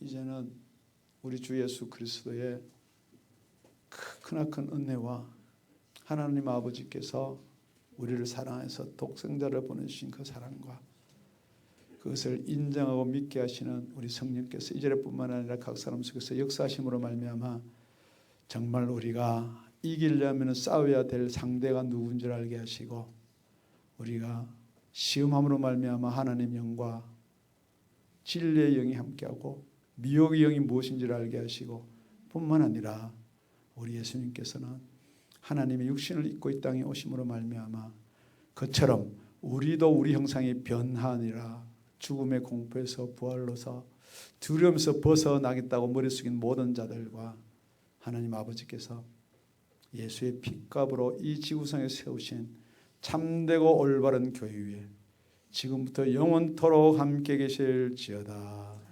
이제는 우리 주 예수 그리스도의 크나큰 은혜와 하나님 아버지께서 우리를 사랑해서 독생자를 보내주신 그 사랑과 그것을 인정하고 믿게 하시는 우리 성령께서 이제뿐만 아니라 각 사람 속에서 역사하심으로 말미암아 정말 우리가 이기려면 싸워야 될 상대가 누군지 알게 하시고 우리가 시험함으로 말미암아 하나님 영과 진리의 영이 함께하고 미혹의 영이 무엇인지를 알게 하시고 뿐만 아니라 우리 예수님께서는 하나님의 육신을 입고 이 땅에 오심으로 말미암아 그처럼 우리도 우리 형상이 변하니라. 죽음의 공포에서 부활로서 두려움에서 벗어나겠다고 머리 숙인 모든 자들과 하나님 아버지께서 예수의 핏값으로 이 지구상에 세우신 참되고 올바른 교회 위에 지금부터 영원토록 함께 계실지어다.